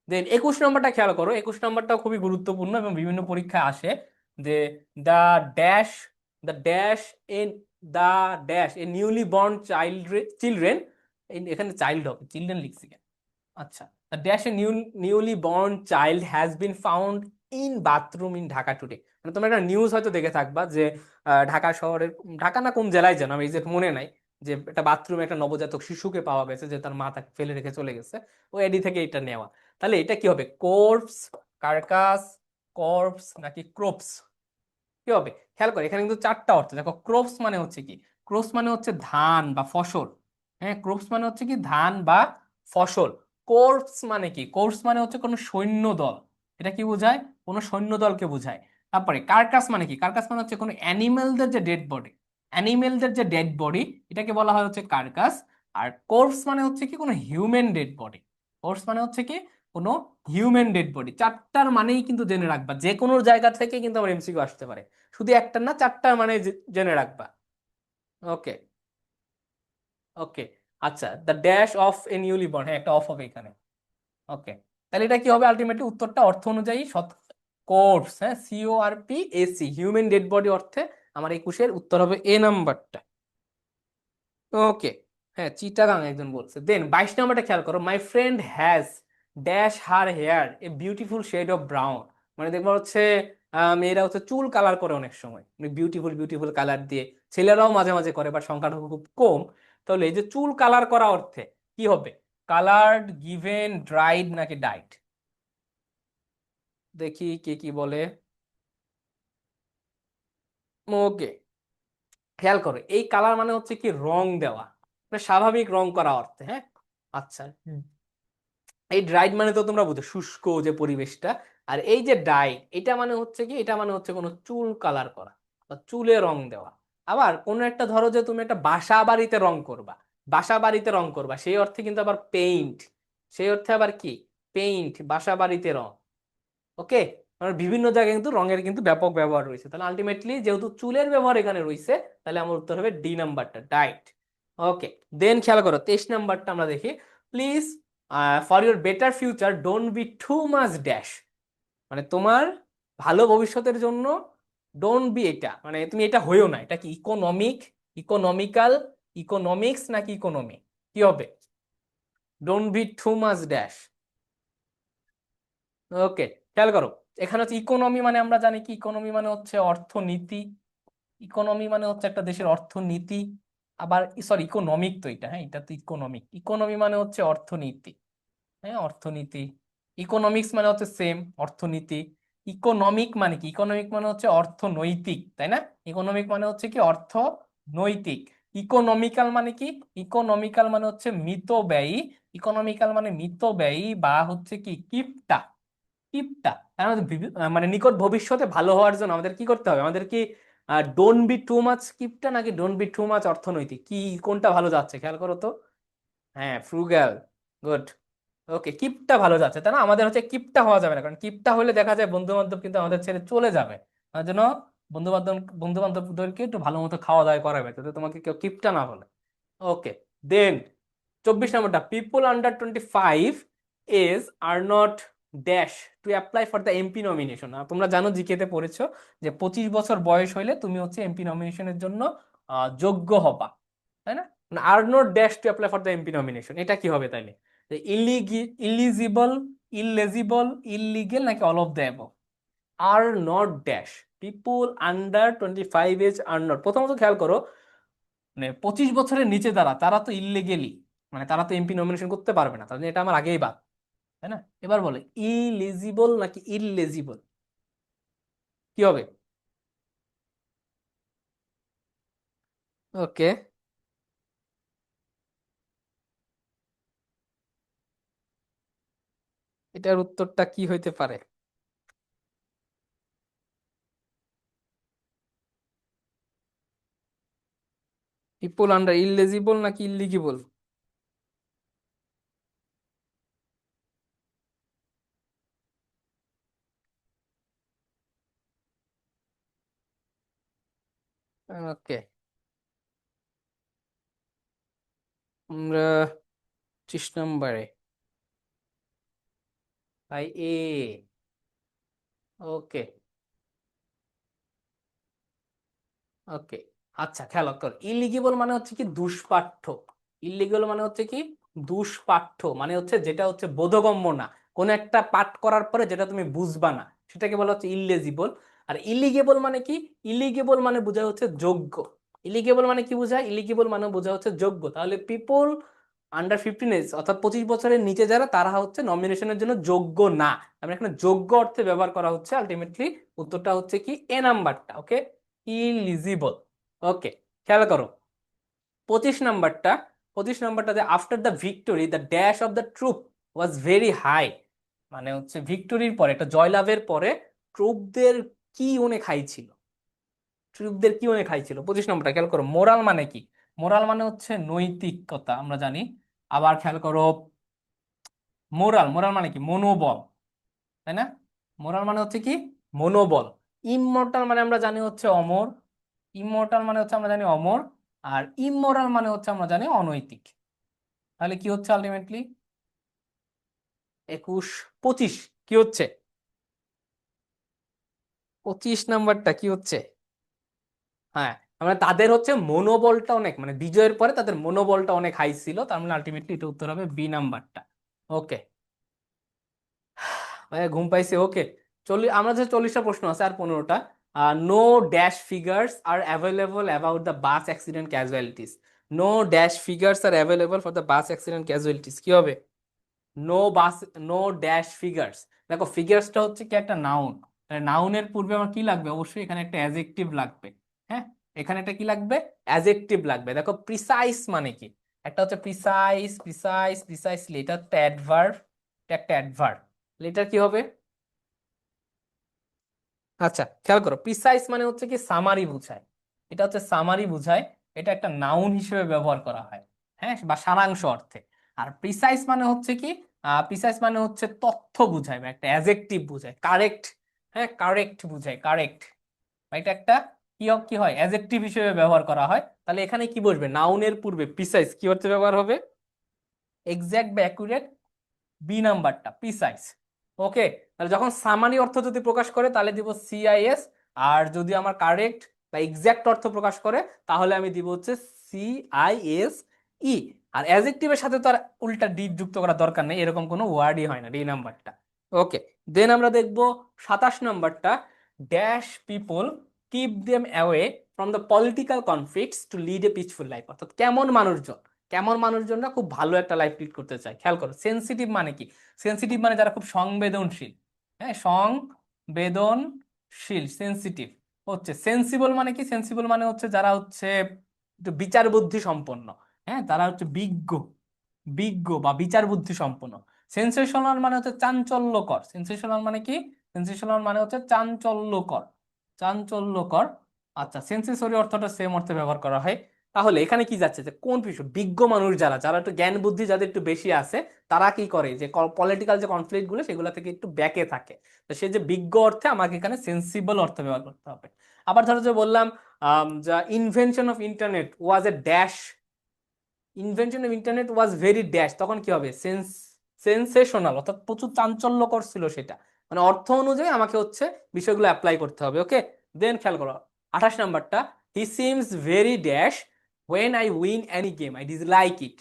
দেন 21 নম্বরটা খেয়াল করো। 21 নম্বরটা খুবই গুরুত্বপূর্ণ এবং বিভিন্ন পরীক্ষায় আসে, যে the dash, the dash a, the dash a newly born child, children, এখানে চাইল্ড হবে, চিলড্রেন লিখছি কেন? আচ্ছা, the dash a newly born child has been found in bathroom in Dhaka today. মানে তোমরা একটা নিউজ হয়তো দেখে থাকবা যে ঢাকা শহরের, ঢাকা না কোন জেলায় যেন, আমি এক্সাক্ট মনে নাই, যে একটা বাথরুমে একটা নবজাতক শিশুকে পাওয়া গেছে, যে তার মা তাকে ফেলে রেখে চলে গেছে। ও এডি থেকে এটা নেওয়া। তাহলে এটা কি হবে, কোর্পস, কার্কাস, কর্পস নাকি ক্রোপস? কি হবে খেয়াল করে, এখানে কিন্তু চারটা অর্থ। দেখো, ক্রোপস মানে হচ্ছে কি, ক্রোপস মানে হচ্ছে ধান বা ফসল। হ্যাঁ, ক্রোপস মানে হচ্ছে কি ধান বা ফসল। কোর্পস মানে কি, কোর্পস মানে হচ্ছে কোনো সৈন্য দল। এটা কি বোঝায়, কোনো সৈন্য দলকে বোঝায়। তারপরে কার্কাস মানে কি, কার্কাস মানে হচ্ছে কোনো অ্যানিমেলদের যে ডেড বডি, অ্যানিমেলদের যে ডেড বডি, এটাকে বলা হয় হচ্ছে কার্কাস। আর কোর্পস মানে হচ্ছে কি কোনো হিউম্যান ডেড বডি, কোর্পস মানে হচ্ছে কি কোনো হিউম্যান ডেড বডি। চারটার মানেই কিন্তু জেনে রাখবা, যে কোনো জায়গা থেকে কিন্তু আমার এমসিকিউ আসতে পারে, শুধু একটা না, চারটার মানে জেনে রাখবা। ওকে, ওকে, আচ্ছা, the dash of A newly born, হ্যাঁ একটা অফ হবে এখানে। ওকে, তাহলে এটা কি হবে আলটিমেটলি উত্তরটা অর্থ অনুযায়ী কোর্পস, হ্যাঁ, CORPS, হিউম্যান ডেড বডি অর্থে আমার 21-এর উত্তর হবে এ নাম্বারটা। ওকে, হ্যাঁ, চিটাগাং একজন বলছে। দেন 22 নম্বরটা খেয়াল করো, my friend has dash her hair a beautiful shade of brown. মানে দেখবো হচ্ছে মেয়েরা হচ্ছে চুল কালার করে অনেক সময়, বিউটিফুল বিউটিফুল কালার দিয়ে। ছেলেরাও মাঝে মাঝে করে, বাট সংখ্যাটা খুব কম। তাহলে এই যে চুল কালার করা অর্থে কি হবে? কালার্ড, গিভেন, ড্রাইড নাকি ডাইড? দেখি কে কি বলে। ওকে, খেয়াল করো, এই কালার মানে হচ্ছে কি রং দেওয়া, মানে স্বাভাবিক রং করা অর্থে, হ্যাঁ। আচ্ছা, এই ড্রাইড মানে তো তোমরা বুঝো শুষ্ক যে পরিবেশটা। আর এই যে ডাই, এটা মানে হচ্ছে কি, এটা মানে হচ্ছে কোনো চুল কালার করা বা চুলে রং দেওয়া। আবার কোনো একটা ধরো যে তুমি একটা বাসা বাড়িতে রং করবা, বাসা বাড়িতে রং করবা, সেই অর্থে কিন্তু আবার পেইন্ট, সেই অর্থে আবার কি পেইন্ট, বাসা বাড়িতে রং। ওকে, মানে বিভিন্ন জায়গায় কিন্তু রঙের কিন্তু ব্যাপক ব্যবহার রয়েছে। তাহলে আলটিমেটলি যেহেতু চুলের ব্যবহার এখানে রয়েছে, তাহলে আমার উত্তর হবে ডি নাম্বারটা, ডাইট। ওকে, দেন খেয়াল করো 23 নাম্বারটা আমরা দেখি। Please, for your better future don't be too much dash, মানে তোমার ভালো ভবিষ্যতের জন্য ডোন্ট বি, এটা মানে তুমি এটা হইও না। এটা কি ইকোনমিক, ইকোনমিক্যাল, ইকোনমিক্স নাকি ইকোনমি? কি হবে? Don't be too much dash. Okay, খেয়াল করো, এখানে হচ্ছে ইকোনমি মানে আমরা জানি কি, ইকোনমি মানে হচ্ছে অর্থনীতি। ইকোনমি মানে হচ্ছে একটা দেশের অর্থনীতি। আবার সরি, ইকোনমিক তো এটা, হ্যাঁ, এটা তো ইকোনমিক। ইকোনমি মানে হচ্ছে অর্থনীতি, হ্যাঁ, অর্থনীতি। ইকোনমিক্স মানে হচ্ছে সেম, অর্থনীতি। ইকোনমিক মানে কি? ইকোনমিক মানে হচ্ছে অর্থনৈতিক, তাই না? ইকোনমিক মানে হচ্ছে কি অর্থনৈতিক। ইকোনমিক্যাল মানে কি? ইকোনমিক্যাল মানে হচ্ছে মিতব্যয়ী। ইকোনমিক্যাল মানে মিতব্যয়ী বা হচ্ছে কি কিপটা, কিপটা। তার মধ্যে মানে নিকট ভবিষ্যতে ভালো হওয়ার জন্য আমাদের কি করতে হবে? আমাদের কি ডোন্ট বি টু মাচ কিপটা নাকি ডোন্ট বি টু মাচ অর্থনৈতিক, কি কোনটা ভালো যাচ্ছে খেয়াল করো তো। হ্যাঁ, ফ্রুগ্যাল, গুড। ওকে, কিপটা ভালো যাচ্ছে, তাই না? আমাদের হচ্ছে কিপটা হওয়া যাবে না, কারণ কিপটা হলে দেখা যায় বন্ধু বান্ধব কিন্তু আমাদের ছেড়ে চলে যাবে। তার জন্য বন্ধু বান্ধবদেরকে একটু ভালো মতো খাওয়া দাওয়া করাবে, যাতে তোমাকে কেউ কিপটা না বলে। ওকে, দেন 24 নম্বরটা, people under 25 age are not dash to apply for the MP nomination. তোমরা জানো, জিকেতে পড়েছো যে 25 বছর বয়স হইলে তুমি হচ্ছে এমপি নমিনেশনের জন্য যোগ্য হবা, তাই না? Are not dash to apply for the MP nomination, এটা কি হবে তাইলে? ইলিজিবল, ইললেজিবল, ইললিগেল নাকি all of the above? Are not dash, people under 25 age are not, প্রথমত খেয়াল করো, মানে 25 বছরের নিচে যারা, তারা তো ইললিগেলি, মানে তারা তো এমপি নমিনেশন করতে পারবে না, তাহলে এটা আমার আগেই বাদ, তাই না? এবার বলে ইলিজিবল নাকি ইললেজিবল, কি হবে? ওকে, এটার উত্তরটা কি হইতে পারে? পিপল আন্ডার, ইললেজিবল নাকি ইললিগিবল? ওকে, আমরা 25 নম্বরে ভাই এ। ওকে, ওকে, আচ্ছা, খেয়াল কর, ইলিগিবল মানে হচ্ছে কি দুষ্পাঠ্য। ইলিগেল মানে হচ্ছে কি দুষ্পাঠ্য, মানে হচ্ছে যেটা হচ্ছে বোধগম্য না, কোন একটা পাঠ করার পরে যেটা তুমি বুঝবা না, সেটাকে বলা হচ্ছে ইললেজিবল। আর ইলিগেবল মানে কি? ইলিগেবল মানে বোঝা হচ্ছে যোগ্য। ইলিগেবল মানে কি বোঝায়? ইলিগেবল মানে বোঝা হচ্ছে যোগ্য। তাহলে পিপল আন্ডার 15 এজ, অর্থাৎ 25 বছরের নিচে যারা, তারা হচ্ছে নমিনেশনের জন্য যোগ্য না। আমরা এখানে যোগ্য অর্থে ব্যবহার করা হচ্ছে, আলটিমেটলি উত্তরটা হচ্ছে কি এ নাম্বারটা। ওকে, ইলিজিবল। ওকে, খেয়াল করো 25 নাম্বারটা। 25 নাম্বারটা যে after the victory the dash of the troop was very high, মানে হচ্ছে ভিক্টোরির পরে, একটা জয়লাভের পরে ট্রুপদের কি অনেক হাই ছিল? ট্রুপদের কি অনেক হাই ছিল? 25 নম্বরটা খেয়াল করো, মোরাল মানে কি? মোরাল মানে হচ্ছে নৈতিকতা, আমরা জানি। আবার খেয়াল করো, মোরাল, মোরাল মানে কি? মনোবল, তাই না? মোরাল মানে হচ্ছে কি মনোবল। ইমমর্টাল মানে আমরা জানি হচ্ছে অমর, ইমমর্টাল মানে হচ্ছে আমরা জানি অমর। আর ইমমোরাল মানে হচ্ছে আমরা জানি অনৈতিক। তাহলে কি হচ্ছে আলটিমেটলি? 21, 25 কি হচ্ছে? 25 নাম্বারটা কি হচ্ছে? হ্যাঁ, মানে তাদের হচ্ছে মনোবলটা অনেক, মানে বিজয়ের পরে তাদের মনোবলটা অনেক হাই ছিল, তার মানে আলটিমেটলি এটা উত্তর হবে বি নাম্বারটা। ওকে, ভাই ঘুম পাইছে। ওকে, আমরা যে 40টা প্রশ্ন আছে আর 15টা। No dash figures are available about the bus accident casualties. No dash figures are available for the bus accident casualties কি হবে? No bus, no dash figures. দেখো ফিগার্সটা হচ্ছে কি একটা নাউন, নাউনের পূর্বে আমার কি লাগবে? অবশ্যই এখানে একটা অ্যাজেক্টিভ লাগবে। হ্যাঁ, এখানে একটা কি লাগবে? অ্যাজেক্টিভ লাগবে। দেখো প্রিসাইস মানে কি? একটা হচ্ছে প্রিসাইস, প্রিসাইসলি, এটা একটা অ্যাডভার্ব, এটা একটা অ্যাডভার্ব। এটার কি হবে? আচ্ছা খেয়াল করো, প্রিসাইস মানে হচ্ছে কি সামারি বুঝায়, এটা হচ্ছে সামারি বুঝায়, এটা একটা নাউন হিসেবে ব্যবহার করা হয়, হ্যাঁ, বা সারাংশ অর্থে। আর প্রিসাইস মানে হচ্ছে কি, প্রিসাইস মানে হচ্ছে তথ্য বুঝায় বা একটা অ্যাজেক্টিভ বুঝায়, কারেক্ট। হ্যাঁ, কারেক্ট বুঝায়, কারেক্ট। এটা একটা কি হয়, অ্যাজেক্টিভ হিসেবে ব্যবহার করা হয়। তাহলে এখানে কি বসবে? নাউনের পূর্বে প্রিসাইস কি অর্থে ব্যবহার হবে? এক্সাক্ট বা অ্যাকুরেট, বি নাম্বারটা প্রিসাইস। ওকে, তাহলে যখন সামারি অর্থ যদি প্রকাশ করে তাহলে দিব সিআইএস, আর যদি আমার কারেক্ট বা এক্সাক্ট অর্থ প্রকাশ করে তাহলে আমি দিব হচ্ছে সিআইএস ই। আর অ্যাডজেক্টিভের সাথে তো আর উল্টা ডি যুক্ত করার দরকার নেই, এরকম কোনো ওয়ার্ডই হয় না ডি নাম্বারটা। ওকে, দেন আমরা দেখব 27 নাম্বারটা, dash people keep them away from the political conflicts to lead a peaceful life. অর্থাৎ কেমন মানুষজনরা খুব ভালো একটা লাইফ লিড করতে চায়। খেয়াল করো, সেনসিটিভ মানে কি? সেনসিটিভ মানে যারা খুব সংবেদনশীল। হ্যাঁ, সংবেদনশীল, সেনসিটিভ। হচ্ছে সেন্সিবল মানে কি? সেন্সিবল মানে হচ্ছে যারা হচ্ছে একটু বিচার বুদ্ধি সম্পন্ন। হ্যাঁ, তারা হচ্ছে বিজ্ঞ, বিজ্ঞ বা বিচার বুদ্ধি সম্পন্ন। সেন্সেশনাল মানে হচ্ছে চাঞ্চল্যকর। সেন্সেশনাল মানে কি? সেন্সেশনাল মানে হচ্ছে চাঞ্চল্যকর, চাঞ্চল্যকর। আচ্ছা, সেন্সেসরি অর্থটা সেম অর্থে ব্যবহার করা হয়। তাহলে এখানে কি যাচ্ছে যে কোন বিষয়, বিজ্ঞ মানুষ যারা, যারা একটু জ্ঞান বুদ্ধি যাদের একটু বেশি আছে, তারা কি করে যে পলিটিক্যাল যে কনফ্লিক্ট গুলো সেগুলো থেকে একটু ব্যাকে থাকে। তো সে যে বিজ্ঞ অর্থে, আমাকে এখানে সেন্সিবল অর্থে ব্যবহার করতে হবে। আবার ধরো যে বললাম, যা invention of internet was a dash, invention of internet was very dash, তখন কি হবে? সেন্সেশনাল, অর্থাৎ প্রচুর চাঞ্চল্যকর ছিল সেটা। মানে অর্থ অনুযায়ী আমাকে হচ্ছে বিষয়গুলো অ্যাপ্লাই করতে হবে। ওকে, দেন খেয়াল করো 28 নাম্বারটা, he seems very dash when I win any game I dislike it.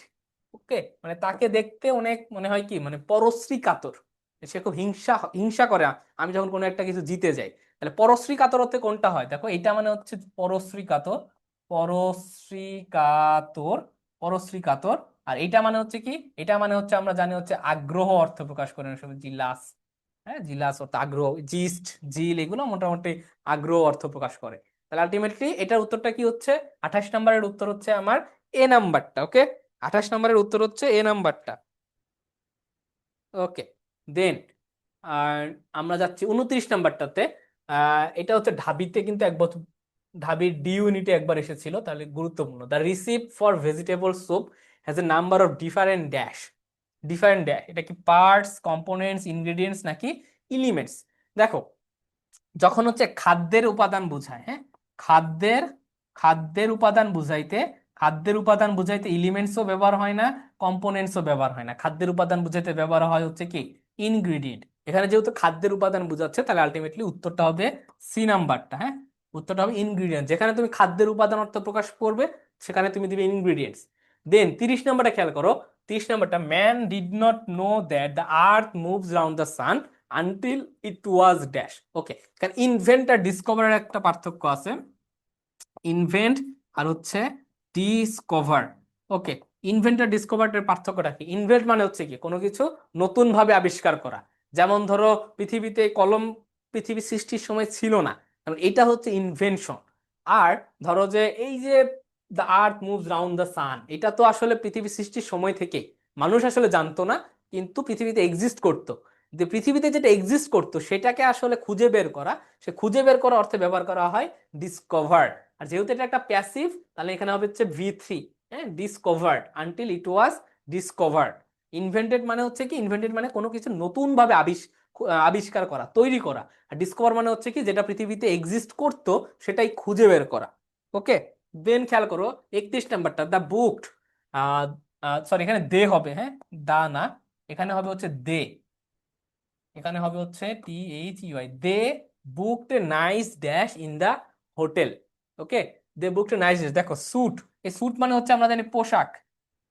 Okay, মানে তাকে দেখতে অনেক মনে হয় কি, মানে পরশ্রী কাতর, সে খুব হিংসা হিংসা করে আমি যখন কোনো একটা কিছু জিতে যাই। তাহলে পরশ্রী কাতর অর্থে কোনটা হয়? দেখো এটা মানে হচ্ছে পরশ্রী কাতর, পরশ্রী কাতর, পরশ্রী কাতর। আর এটা মানে হচ্ছে কি? এটা মানে হচ্ছে আমরা জানি হচ্ছে আগ্রহ অর্থ প্রকাশ করে সব, জিলাস। হ্যাঁ, জিলাস অর্থ আগ্রহ, জিস্ট, জিল, এগুলো মোটামুটি আগ্রহ অর্থ প্রকাশ করে। তাহলে আলটিমেটলি এটার উত্তরটা কি হচ্ছে? 28 নম্বরের উত্তর হচ্ছে আমার এ নাম্বারটা। ওকে, 28 নম্বরের উত্তর হচ্ছে এ নাম্বারটা। ওকে, দেন আর আমরা যাচ্ছি 29 নাম্বারটাতে। এটা হচ্ছে ঢাবিতে কিন্তু এক বছর, ঢাবির ডি ইউনিটে একবার এসেছিল, তাহলে গুরুত্বপূর্ণ। The receipt for vegetable soup has a number of different dash, different dash, এটা কি পার্টস, কম্পোনেন্টস, ইনগ্রেডিয়েন্টস নাকি এলিমেন্টস? দেখো, যখন হচ্ছে খাদ্যের উপাদান বোঝায়, হ্যাঁ, খাদ্যের, খাদ্যের উপাদান বুঝাইতে, খাদ্যের উপাদান বুঝাইতে এলিমেন্টসও ব্যবহার হয় না, কম্পোনেন্টসও ব্যবহার হয় না। খাদ্যের উপাদান বুঝাইতে ব্যবহার হয় হচ্ছে কি, ইনগ্রিডিয়েন্ট। এখানে যেহেতু খাদ্যের উপাদান বুঝাচ্ছে, তাহলে আলটিমেটলি উত্তরটা হবে সি নাম্বারটা। হ্যাঁ, উত্তরটা হবে ইনগ্রিডিয়েন্ট। যেখানে তুমি খাদ্যের উপাদান অর্থ প্রকাশ করবে সেখানে তুমি দিবে ইনগ্রিডিয়েন্টস। দেন 30 নাম্বারটা খেয়াল করো, 30 নাম্বারটা, man did not know that the earth moves round the sun until it was dash. Okay, কারণ ইনভেন্ট আর ডিসকভারের একটা পার্থক্য আছে, ইনভেন্ট আর হচ্ছে ডিসকভার। ওকে, ইনভেন্ট আর ডিসকভারের পার্থক্যটা কি? ইনভেন্ট মানে হচ্ছে কি কোনো কিছু নতুন ভাবে আবিষ্কার করা। যেমন ধরো পৃথিবীতে কলম পৃথিবী সৃষ্টির সময় ছিল না, কারণ এটা হচ্ছে ইনভেনশন। আর ধরো যে এই যে the earth moves round the সান, এটা তো আসলে পৃথিবী সৃষ্টির সময় থেকে মানুষ আসলে জানতো না, কিন্তু পৃথিবীতে এক্সিস্ট করতো। যে পৃথিবীতে যেটা এক্সিস্ট করতো সেটাকে আসলে খুঁজে বের করা, সে খুঁজে বের করা অর্থে ব্যবহার করা হয় ডিসকভার। আর যেহেতু এটা একটা প্যাসিভ, তাহলে এখানে হবে হচ্ছে ভি3। হ্যাঁ, discovered until it was discovered. Invented মানে হচ্ছে কি, ইনভেন্টেড মানে কোনো কিছু নতুন ভাবে আবিষ্কার করা, তৈরি করা। আর ডিসকভার মানে হচ্ছে কি যেটা পৃথিবীতে এক্সিস্ট করতো সেটাই খুঁজে বের করা। ওকে, দেন খেয়াল করো 31 নাম্বারটা, দ্য বুকড, সরি এখানে দে হবে, হ্যাঁ, দা না, এখানে হবে হচ্ছে দে, এখানে হবে হচ্ছে THEY, they booked a nice dash in the hotel. Okay, they booked a nice dash. দেখো স্যুট, এই স্যুট মানে হচ্ছে আমরা জানি পোশাক,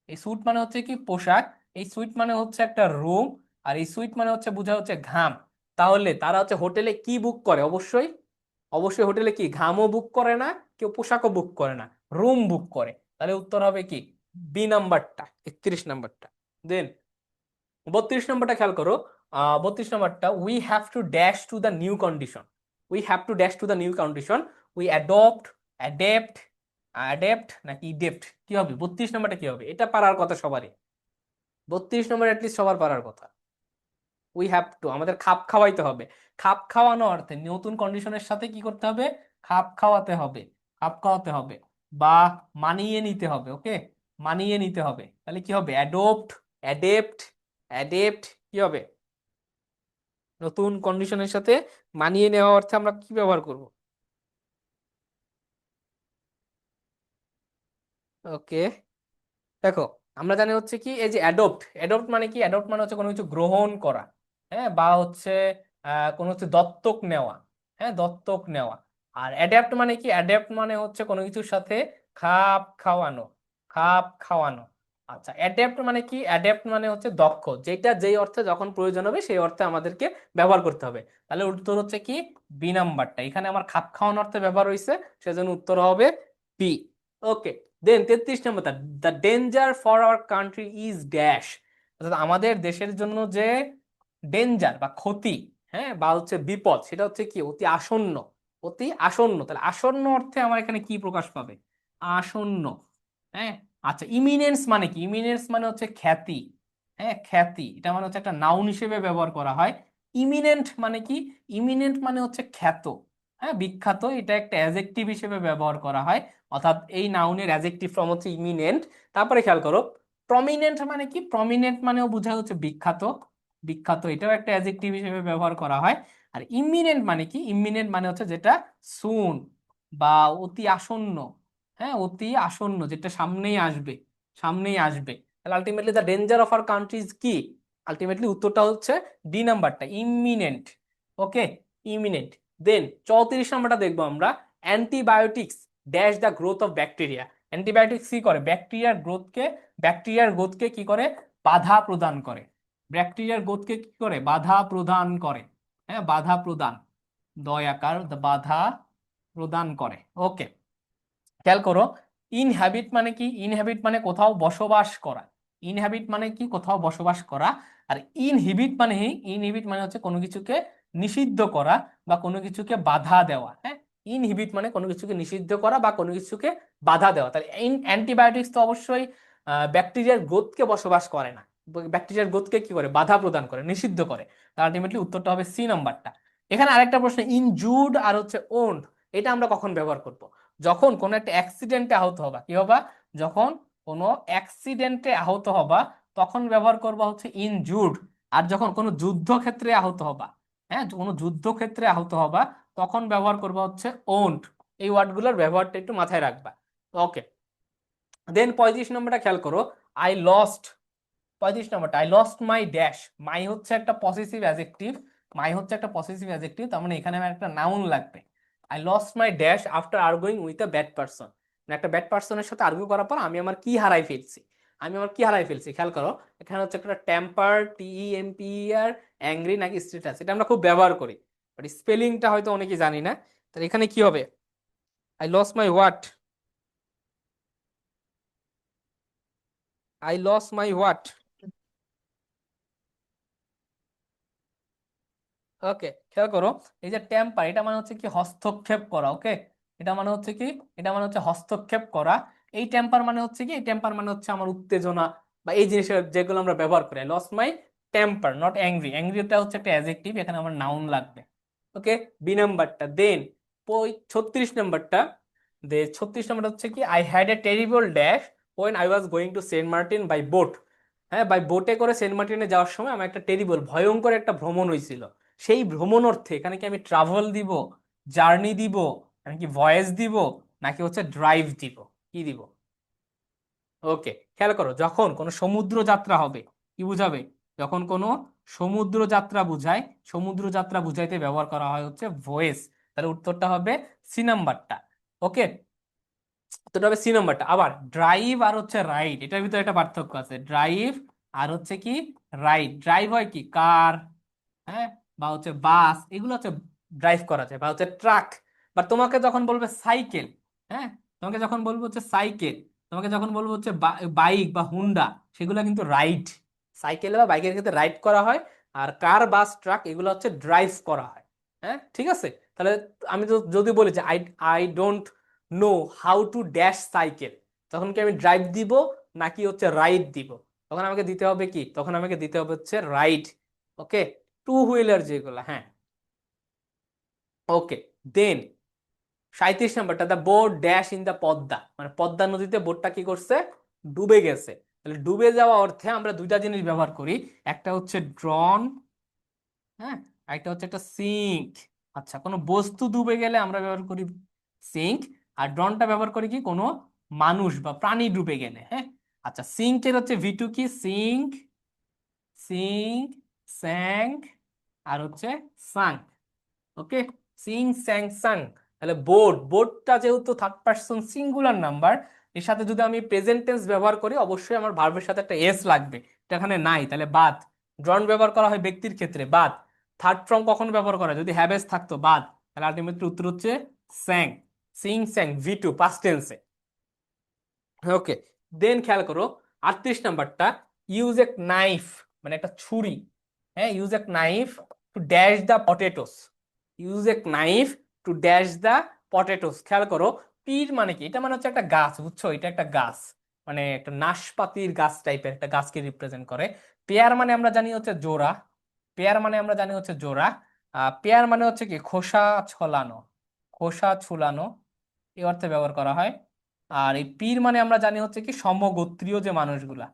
এই স্যুট মানে হচ্ছে কি পোশাক, এই সুইট মানে হচ্ছে একটা রুম, আর এই সুইট মানে হচ্ছে বোঝা হচ্ছে ঘাম। তাহলে তারা হচ্ছে হোটেলে কি বুক করে? অবশ্যই অবশ্যই হোটেলে কি ঘামও বুক করে না, কেউ পোশাকও বুক করে না, রুম বুক করে। তাহলে উত্তর হবে কি বি নাম্বারটা, 31 নাম্বারটা। দেন 32 নম্বরটা খেয়াল করো। 32 নম্বরটা, we have to dash to the new condition. We have to dash to the new condition. We adopt, adept, adept নাকি ইডেপ্ট, কি হবে? 32 নম্বরটা কি হবে? এটা পারার কথা সবারই। 32 নম্বর অ্যাটলিস্ট সবার পারার কথা। উই হ্যাভ টু, আমাদের খাপ খাওয়াইতে হবে। খাপ খাওয়ানো অর্থে নতুন কন্ডিশনের সাথে কি করতে হবে? খাপ খাওয়াতে হবে। খাপ খাওয়াতে হবে বা মানিয়ে নিতে হবে। ওকে, মানিয়ে নিতে হবে। তাহলে কি হবে? অ্যাডপ্ট, অ্যাডেপ্ট, অ্যাডেপ্ট, কি হবে? নতুন কন্ডিশনের সাথে মানিয়ে নেওয়া অর্থে আমরা কি ব্যবহার করব? ওকে, দেখো, আমরা জানি হচ্ছে কি এই যে অ্যাডপ্ট, অ্যাডপ্ট মানে কি? অ্যাডপ্ট মানে হচ্ছে কোনো কিছু গ্রহণ করা, হ্যাঁ, বা হচ্ছে কোনো কিছু দত্তক নেওয়া, হ্যাঁ, দত্তক নেওয়া। আর অ্যাডাপ্ট মানে কি? অ্যাডাপ্ট মানে হচ্ছে কোনো কিছুর সাথে খাপ খাওয়ানো, খাপ খাওয়ানো। আচ্ছা, অ্যাডাপ্ট মানে কি? অ্যাডাপ্ট মানে হচ্ছে দক্ষ, যেটা যেই অর্থে যখন প্রয়োজন হবে সেই অর্থে আমাদেরকে ব্যবহার করতে হবে। তাহলে উত্তর হচ্ছে কি বি নাম্বারটা। এখানে আমার খাপ খাওয়ানোর অর্থে ব্যবহার হয়েছে, সেজন্য উত্তর হবে বি। ওকে, দেন 33 নম্বরটা, the danger for our country is dash. অর্থাৎ আমাদের দেশের জন্য যে ডেঞ্জার বা ক্ষতি, হ্যাঁ, বা হচ্ছে বিপদ, সেটা হচ্ছে কি অতি আসন্ন। অতি আসন্ন, তাহলে আসন্ন অর্থে আমার এখানে কি প্রকাশ পাবে? আসন্ন, হ্যাঁ। আচ্ছা, ইমিনেন্স মানে কি? ইমিনেন্স মানে হচ্ছে খ্যাতি, হ্যাঁ, খ্যাতি। এটা মানে হচ্ছে একটা নাউন হিসেবে ব্যবহার করা হয়। ইমিনেন্ট মানে কি? ইমিনেন্ট মানে হচ্ছে খ্যাত, হ্যাঁ, বিখ্যাত। এটা একটা অ্যাজেক্টিভ হিসেবে ব্যবহার করা হয়। অর্থাৎ এই নাউনের অ্যাজেক্টিভ ফর্ম হচ্ছে ইমিনেন্ট। তারপরে খেয়াল করো, প্রমিনেন্ট মানে কি? প্রমিনেন্ট মানেও বোঝায় হচ্ছে বিখ্যাত, বিখ্যাত। এটাও একটা অ্যাজেক্টিভ হিসেবে ব্যবহার করা হয়। আর ইমিনেন্ট মানে কি? ইমিনেন্ট মানে হচ্ছে যেটা সুন বা অতি আসন্ন, হ্যাঁ, অতি আসন্ন, যেটা সামনেই আসবে, সামনেই আসবে। তাহলে ultimately the danger of our countries কি? আলটিমেটলি উত্তরটা হচ্ছে ডি নাম্বারটা, ইমিনেন্ট। ওকে, ইমিনেন্ট। দেন 34 নম্বরটা দেখবো আমরা, antibiotics dash the growth of bacteria. Antibiotics কি করে? ব্যাকটেরিয়ার গ্রোথকে কি করে? বাধা প্রদান করে। ব্যাকটেরিয়ার গ্রোথকে কি করে? বাধা প্রদান করে, হ্যাঁ, বাধা প্রদান, দয়াকার, বাধা প্রদান করে। ওকে, খেয়াল করো, ইনহ্যাবিট মানে কি? ইনহ্যাবিট মানে কোথাও বসবাস করা। ইনহ্যাবিট মানে কি? কোথাও বসবাস করা। আর ইনহিবিট মানে হচ্ছে কোনো কিছুকে নিষিদ্ধ করা বা কোনো কিছুকে বাধা দেওয়া, হ্যাঁ। ইনহিবিট মানে কোনো কিছুকে নিষিদ্ধ করা বা কোনো কিছুকে বাধা দেওয়া। তাহলে অ্যান্টিবায়োটিক্স তো অবশ্যই ব্যাকটেরিয়ার গ্রোথকে বসবাস করে না, ব্যাকটেরিয়ার গ্রোথকে কি করে? বাধা প্রদান করে, নিষিদ্ধ করে। তাহলে আলটিমেটলি উত্তরটা হবে সি নাম্বারটা। এখানে আরেকটা প্রশ্ন, ইনজুর্ড আর হচ্ছে ওন্ড, এটা আমরা কখন ব্যবহার করব? যখন কোনো একটা অ্যাক্সিডেন্টে আহত হবা। কি হবা? যখন কোনো অ্যাক্সিডেন্টে আহত হবা তখন ব্যবহার করবা হচ্ছে ইনজুর্ড। আর যখন কোনো যুদ্ধক্ষেত্রে আহত হবা, হ্যাঁ, কোনো যুদ্ধক্ষেত্রে আহত হবা তখন ব্যবহার করবা হচ্ছে ওন্ড। এই ওয়ার্ডগুলোর ব্যবহারটা একটু মাথায় রাখবা। ওকে, দেন 35 নম্বরটা খেয়াল করো, আই লস্ট। 35 নম্বরটা, আই লস্ট মাই ড্যাশ। মাই হচ্ছে একটা পসেসিভ অ্যাডজেক্টিভ, মাই হচ্ছে একটা পসেসিভ অ্যাডজেক্টিভ, তার মানে এখানে আমার একটা নাউন লাগবে। I lost my dash after arguing with a bad person. একটা ব্যাড পারসনের সাথে আর্গুই করার পর আমি আমার কি হারাই ফেলছি? আমি আমার কি হারাই ফেলছি? খেয়াল করো, এখানে হচ্ছে একটা টেম্পার, TEMPER, অ্যাংরি নাকি স্ট্যাটাস, এটা আমরা খুব ব্যবহার করি, বাট স্পেলিংটা হয়তো অনেকে জানি না। তাহলে এখানে কি হবে? I lost my what? I lost my what? Okay, খেয়াল করো, এই যে টেম্পার, এটা মানে হচ্ছে কি হস্তক্ষেপ করা। ওকে, এটা মানে হচ্ছে কি? এটা মানে হচ্ছে হস্তক্ষেপ করা। এই টেম্পার মানে হচ্ছে কি? এই টেম্পার মানে হচ্ছে আমার উত্তেজনা বা এই জিনিসের যেগুলো আমরা ব্যবহার করি। Lose my temper, not angry. অ্যাংরিটা হচ্ছে একটা অ্যাডজেক্টিভ, এখানে আমার নাউন লাগবে। ওকে, বি নাম্বারটা। দেন 36 নম্বরটা, 36 নম্বরটা হচ্ছে কি, I had a terrible dash when I was going to Saint Martin by boat. হ্যাঁ, বাই বোটে করে সেন্ট মার্টিনে যাওয়ার সময় আমার একটা টেরিবল, ভয়ঙ্কর একটা ভ্রমণ হয়েছিল। সেই ভ্রমণ অর্থে এখানে কি আমি ট্রাভেল দিব, জার্নি দিব, আমি কি ভয়েস দিব, নাকি হচ্ছে ড্রাইভ দিব? কি দিব? ওকে, খেয়াল করো, যখন কোনো সমুদ্র যাত্রা হবে কি বুঝাবে? যখন কোনো সমুদ্র যাত্রা বুঝায়, সমুদ্র যাত্রা বুঝাইতে ব্যবহার করা হয় হচ্ছে ভয়েস। তাহলে উত্তরটা হবে সি নাম্বারটা। ওকে, উত্তরটা হবে সি নাম্বারটা। আবার ড্রাইভ আর হচ্ছে রাইড, এটার ভিতরে একটা পার্থক্য আছে। ড্রাইভ আর হচ্ছে কি রাইড। ড্রাইভ হয় কি কার, হ্যাঁ, বা হচ্ছে বাস, এগুলো হচ্ছে ড্রাইভ করা যায়, বা হচ্ছে ট্রাক। বা তোমাকে যখন বলবে সাইকেল, হ্যাঁ, তোমাকে যখন বলবো হচ্ছে সাইকেল, তোমাকে যখন বলবো হচ্ছে বাইক বা হুন্ডা, সেগুলো কিন্তু রাইড। সাইকেল বা বাইকের ক্ষেত্রে রাইড করা হয়, আর কার বাস ট্রাক এগুলো হচ্ছে ড্রাইভ করা হয়। হ্যাঁ, ঠিক আছে। তাহলে আমি তো যদি বলি যে I I don't know how to dash cycle, তখন কি আমি ড্রাইভ দিব নাকি হচ্ছে রাইড দিব? তখন আমাকে দিতে হবে কি, তখন আমাকে দিতে হবে হচ্ছে রাইড। ওকে, টু হুইলার যেগুলো, হ্যাঁ। ওকে, দেন 37 নম্বরটা, the boat dash in the Padma, মানে পদ্মা নদীতে বোটটা কি করছে, ডুবে গেছে। তাহলে ডুবে যাওয়া অর্থে আমরা দুইটা জিনিস ব্যবহার করি, একটা হচ্ছে ড্রন, হ্যাঁ, আরেকটা হচ্ছে একটা সিঙ্ক। আচ্ছা, কোনো বস্তু ডুবে গেলে আমরা ব্যবহার করি সিঙ্ক, আর ড্রনটা ব্যবহার করি কি কোনো মানুষ বা প্রাণী ডুবে গেলে, হ্যাঁ। আচ্ছা, সিঙ্কের হচ্ছে ভিটু কি, সিঙ্ক, সিঙ্ক, স্যাঙ্ক, আর হচ্ছে সাঙ্ক। ওকে, সিং স্যাং সাং। তাহলে বোর্ডটা যেহেতু থার্ড পার্সন সিঙ্গুলার নাম্বার, এর সাথে যদি আমি প্রেজেন্ট টেন্স ব্যবহার করি অবশ্যই আমার ভার্বের সাথে একটা এস লাগবে, এটা এখানে নাই, তাহলে বাদ। ড্রন ব্যবহার করা হয় ব্যক্তির ক্ষেত্রে, বাদ। থার্ড ফর্ম কখন ব্যবহার করা হয়, যদি হ্যাভ এস থাকতো, বাদ। তাহলে আলটিমেটলি উত্তর হচ্ছে স্যাং, সিং স্যাং, ভি2 পাস্ট টেন্সে। ওকে, দেন খেয়াল করো 38 নাম্বারটা, ইউজ এ নাইফ, মানে একটা ছুরি, হ্যাঁ, use a knife to dash the potatoes, use a knife to dash the potatoes. খেয়াল করো, পির মানে কি, এটা মানে হচ্ছে একটা গাছ, বুঝছো, এটা একটা গাছ, মানে একটা নাশপাতির গাছ টাইপের একটা গাছকে রিপ্রেজেন্ট করে। পেয়ার মানে আমরা জানি হচ্ছে জোড়া, পেয়ার মানে আমরা জানি হচ্ছে জোড়া। পেয়ার মানে হচ্ছে কি খোসা ছলানো, খোসা ছুলানো, এই অর্থে ব্যবহার করা হয়। আর এই পীর মানে আমরা জানি হচ্ছে কি সমগোত্রীয় যে মানুষগুলা,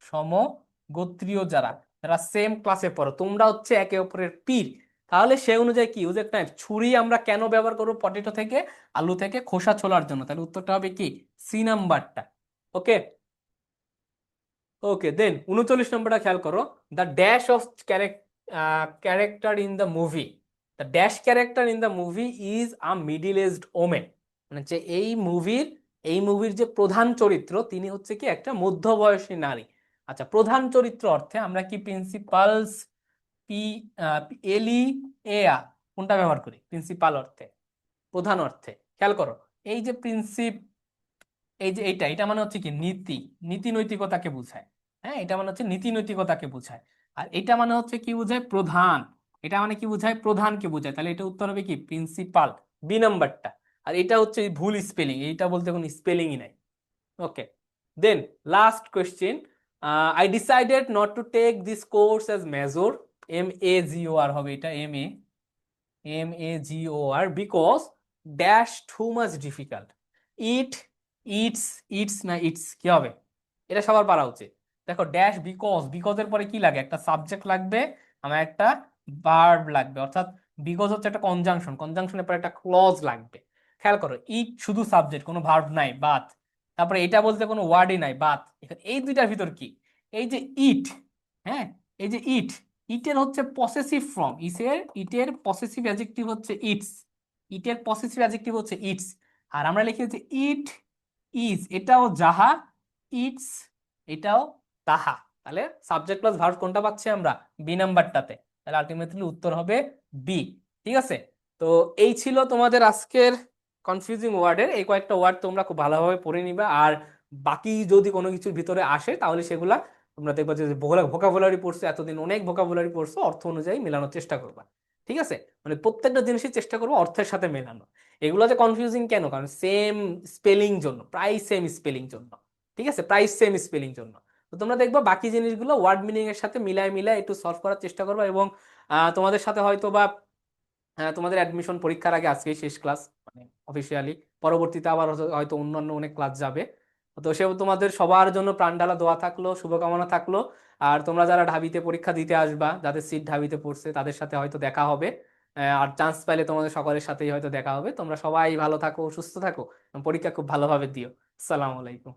সমগোত্রীয় যারা, যারা সেম ক্লাসে পড়ো, তোমরা হচ্ছে একে অপরের পীর। তাহলে সে অনুযায়ী কি, ইউজ একটা ছুরি আমরা কেন ব্যবহার করবো, পটেটো থেকে, আলু থেকে খোসা ছোলার জন্য। তাহলে উত্তরটা হবে কি, সি নাম্বারটা। ওকে, ওকে, দেন 39 নম্বরটা খেয়াল করো, the dash of character in the movie, the dash character in the movie is a middle aged women, মানে যে এই মুভির যে প্রধান চরিত্র তিনি হচ্ছে কি একটা মধ্যবয়সী নারী। আচ্ছা, প্রধান চরিত্র অর্থে আমরা কি প্রিন্সিপালস, পি এলি, এয়া, কোনটা ব্যবহার করি প্রিন্সিপাল অর্থে, প্রধান অর্থে? খেয়াল করো, এই যে এই যে এইটা এটা মানে হচ্ছে কি নীতি, নীতি নৈতিকতাকে বোঝায়। হ্যাঁ, এটা মানে হচ্ছে নীতি নৈতিকতাকে বোঝায়। আর এটা মানে হচ্ছে কি বোঝায়, প্রধান। এটা মানে কি বোঝায়, প্রধানকে বোঝায়। তাহলে এটা উত্তর হবে কি প্রিন্সিপাল, বি নাম্বারটা। আর এটা হচ্ছে ভুল স্পেলিং, এইটা বলতে কোনো স্পেলিংই নাই। Okay, then last question, I decided not to take this course as major, MAGOR হবে এটা, MAGOR, because dash too much difficult, it, it's, it's না ইটস কি হবে, এটা সবার পারা উচিত। দেখো, ড্যাশ বিকজের পরে কি লাগে, একটা সাবজেক্ট লাগবে, আমার একটা ভার্ব লাগবে, অর্থাৎ বিকজ হচ্ছে একটা কনজাংশন, কনজাংশনের পরে একটা ক্লজ লাগবে। খেয়াল করো, ইট শুধু সাবজেক্ট, কোনো ভার্ব নাই, বাদ। তারপরে এটা বলতে কোনো ওয়ার্ডই নাই, বাদ। এখানে এই দুইটার ভিতর কি, এই যে ইট, হ্যাঁ, এই যে ইট, ইটের হচ্ছে পসেসিভ ফর্ম, ইটের পসেসিভ অ্যাডজেক্টিভ হচ্ছে ইটস, ইটের পসেসিভ অ্যাডজেক্টিভ হচ্ছে ইটস। আর আমরা লিখি হচ্ছে ইট ইজ, এটাও যাহা, ইটস এটাও তাহা। তাহলে সাবজেক্ট প্লাস ভার্ব কোনটা পাচ্ছি আমরা, বি নাম্বারটাতে। তাহলে আলটিমেটলি উত্তর হবে বি। ঠিক আছে, তো এই ছিল তোমাদের আজকের কনফিউজিং ওয়ার্ডের এই কয়েকটা ওয়ার্ড, তোমরা খুব ভালোভাবে পড়ে নিবা। আর বাকি যদি কোনো কিছুর ভিতরে আসে তাহলে সেগুলা তোমরা দেখবা যে ভোকাবুলারি পড়ছো এতদিন, অনেক ভোকাবুলারি পড়ছো, অর্থ অনুযায়ী মেলানোর চেষ্টা করবা। ঠিক আছে, মানে প্রত্যেকটা জিনিসই চেষ্টা করবো অর্থের সাথে মেলানো। এগুলো যে কনফিউজিং কেন, কারণ সেম স্পেলিং জন্য, প্রায় সেম স্পেলিং জন্য। ঠিক আছে, প্রায় সেম স্পেলিং জন্য। তো তোমরা দেখবা বাকি জিনিসগুলো ওয়ার্ড মিনিং এর সাথে মিলায় মিলায় একটু সলভ করার চেষ্টা করবা। এবং তোমাদের সাথে হয়তো বা তোমাদের অ্যাডমিশন পরীক্ষার আগে আজকেই শেষ ক্লাস, মানে অফিসিয়ালি। পরবর্তীতে আবার হয়তো অন্যান্য অনেক ক্লাস যাবে। তো সে তোমাদের সবার জন্য প্রাণঢালা দোয়া থাকলো, শুভকামনা থাকলো। আর তোমরা যারা ঢাবিতে পরীক্ষা দিতে আসবা, যাদের সিট ঢাবিতে পড়ছে, তাদের সাথে হয়তো দেখা হবে। আর চান্স পাইলে তোমাদের সকলের সাথেই হয়তো দেখা হবে। তোমরা সবাই ভালো থাকো, সুস্থ থাকো, এবং পরীক্ষা খুব ভালোভাবে দিও। আসসালামু আলাইকুম।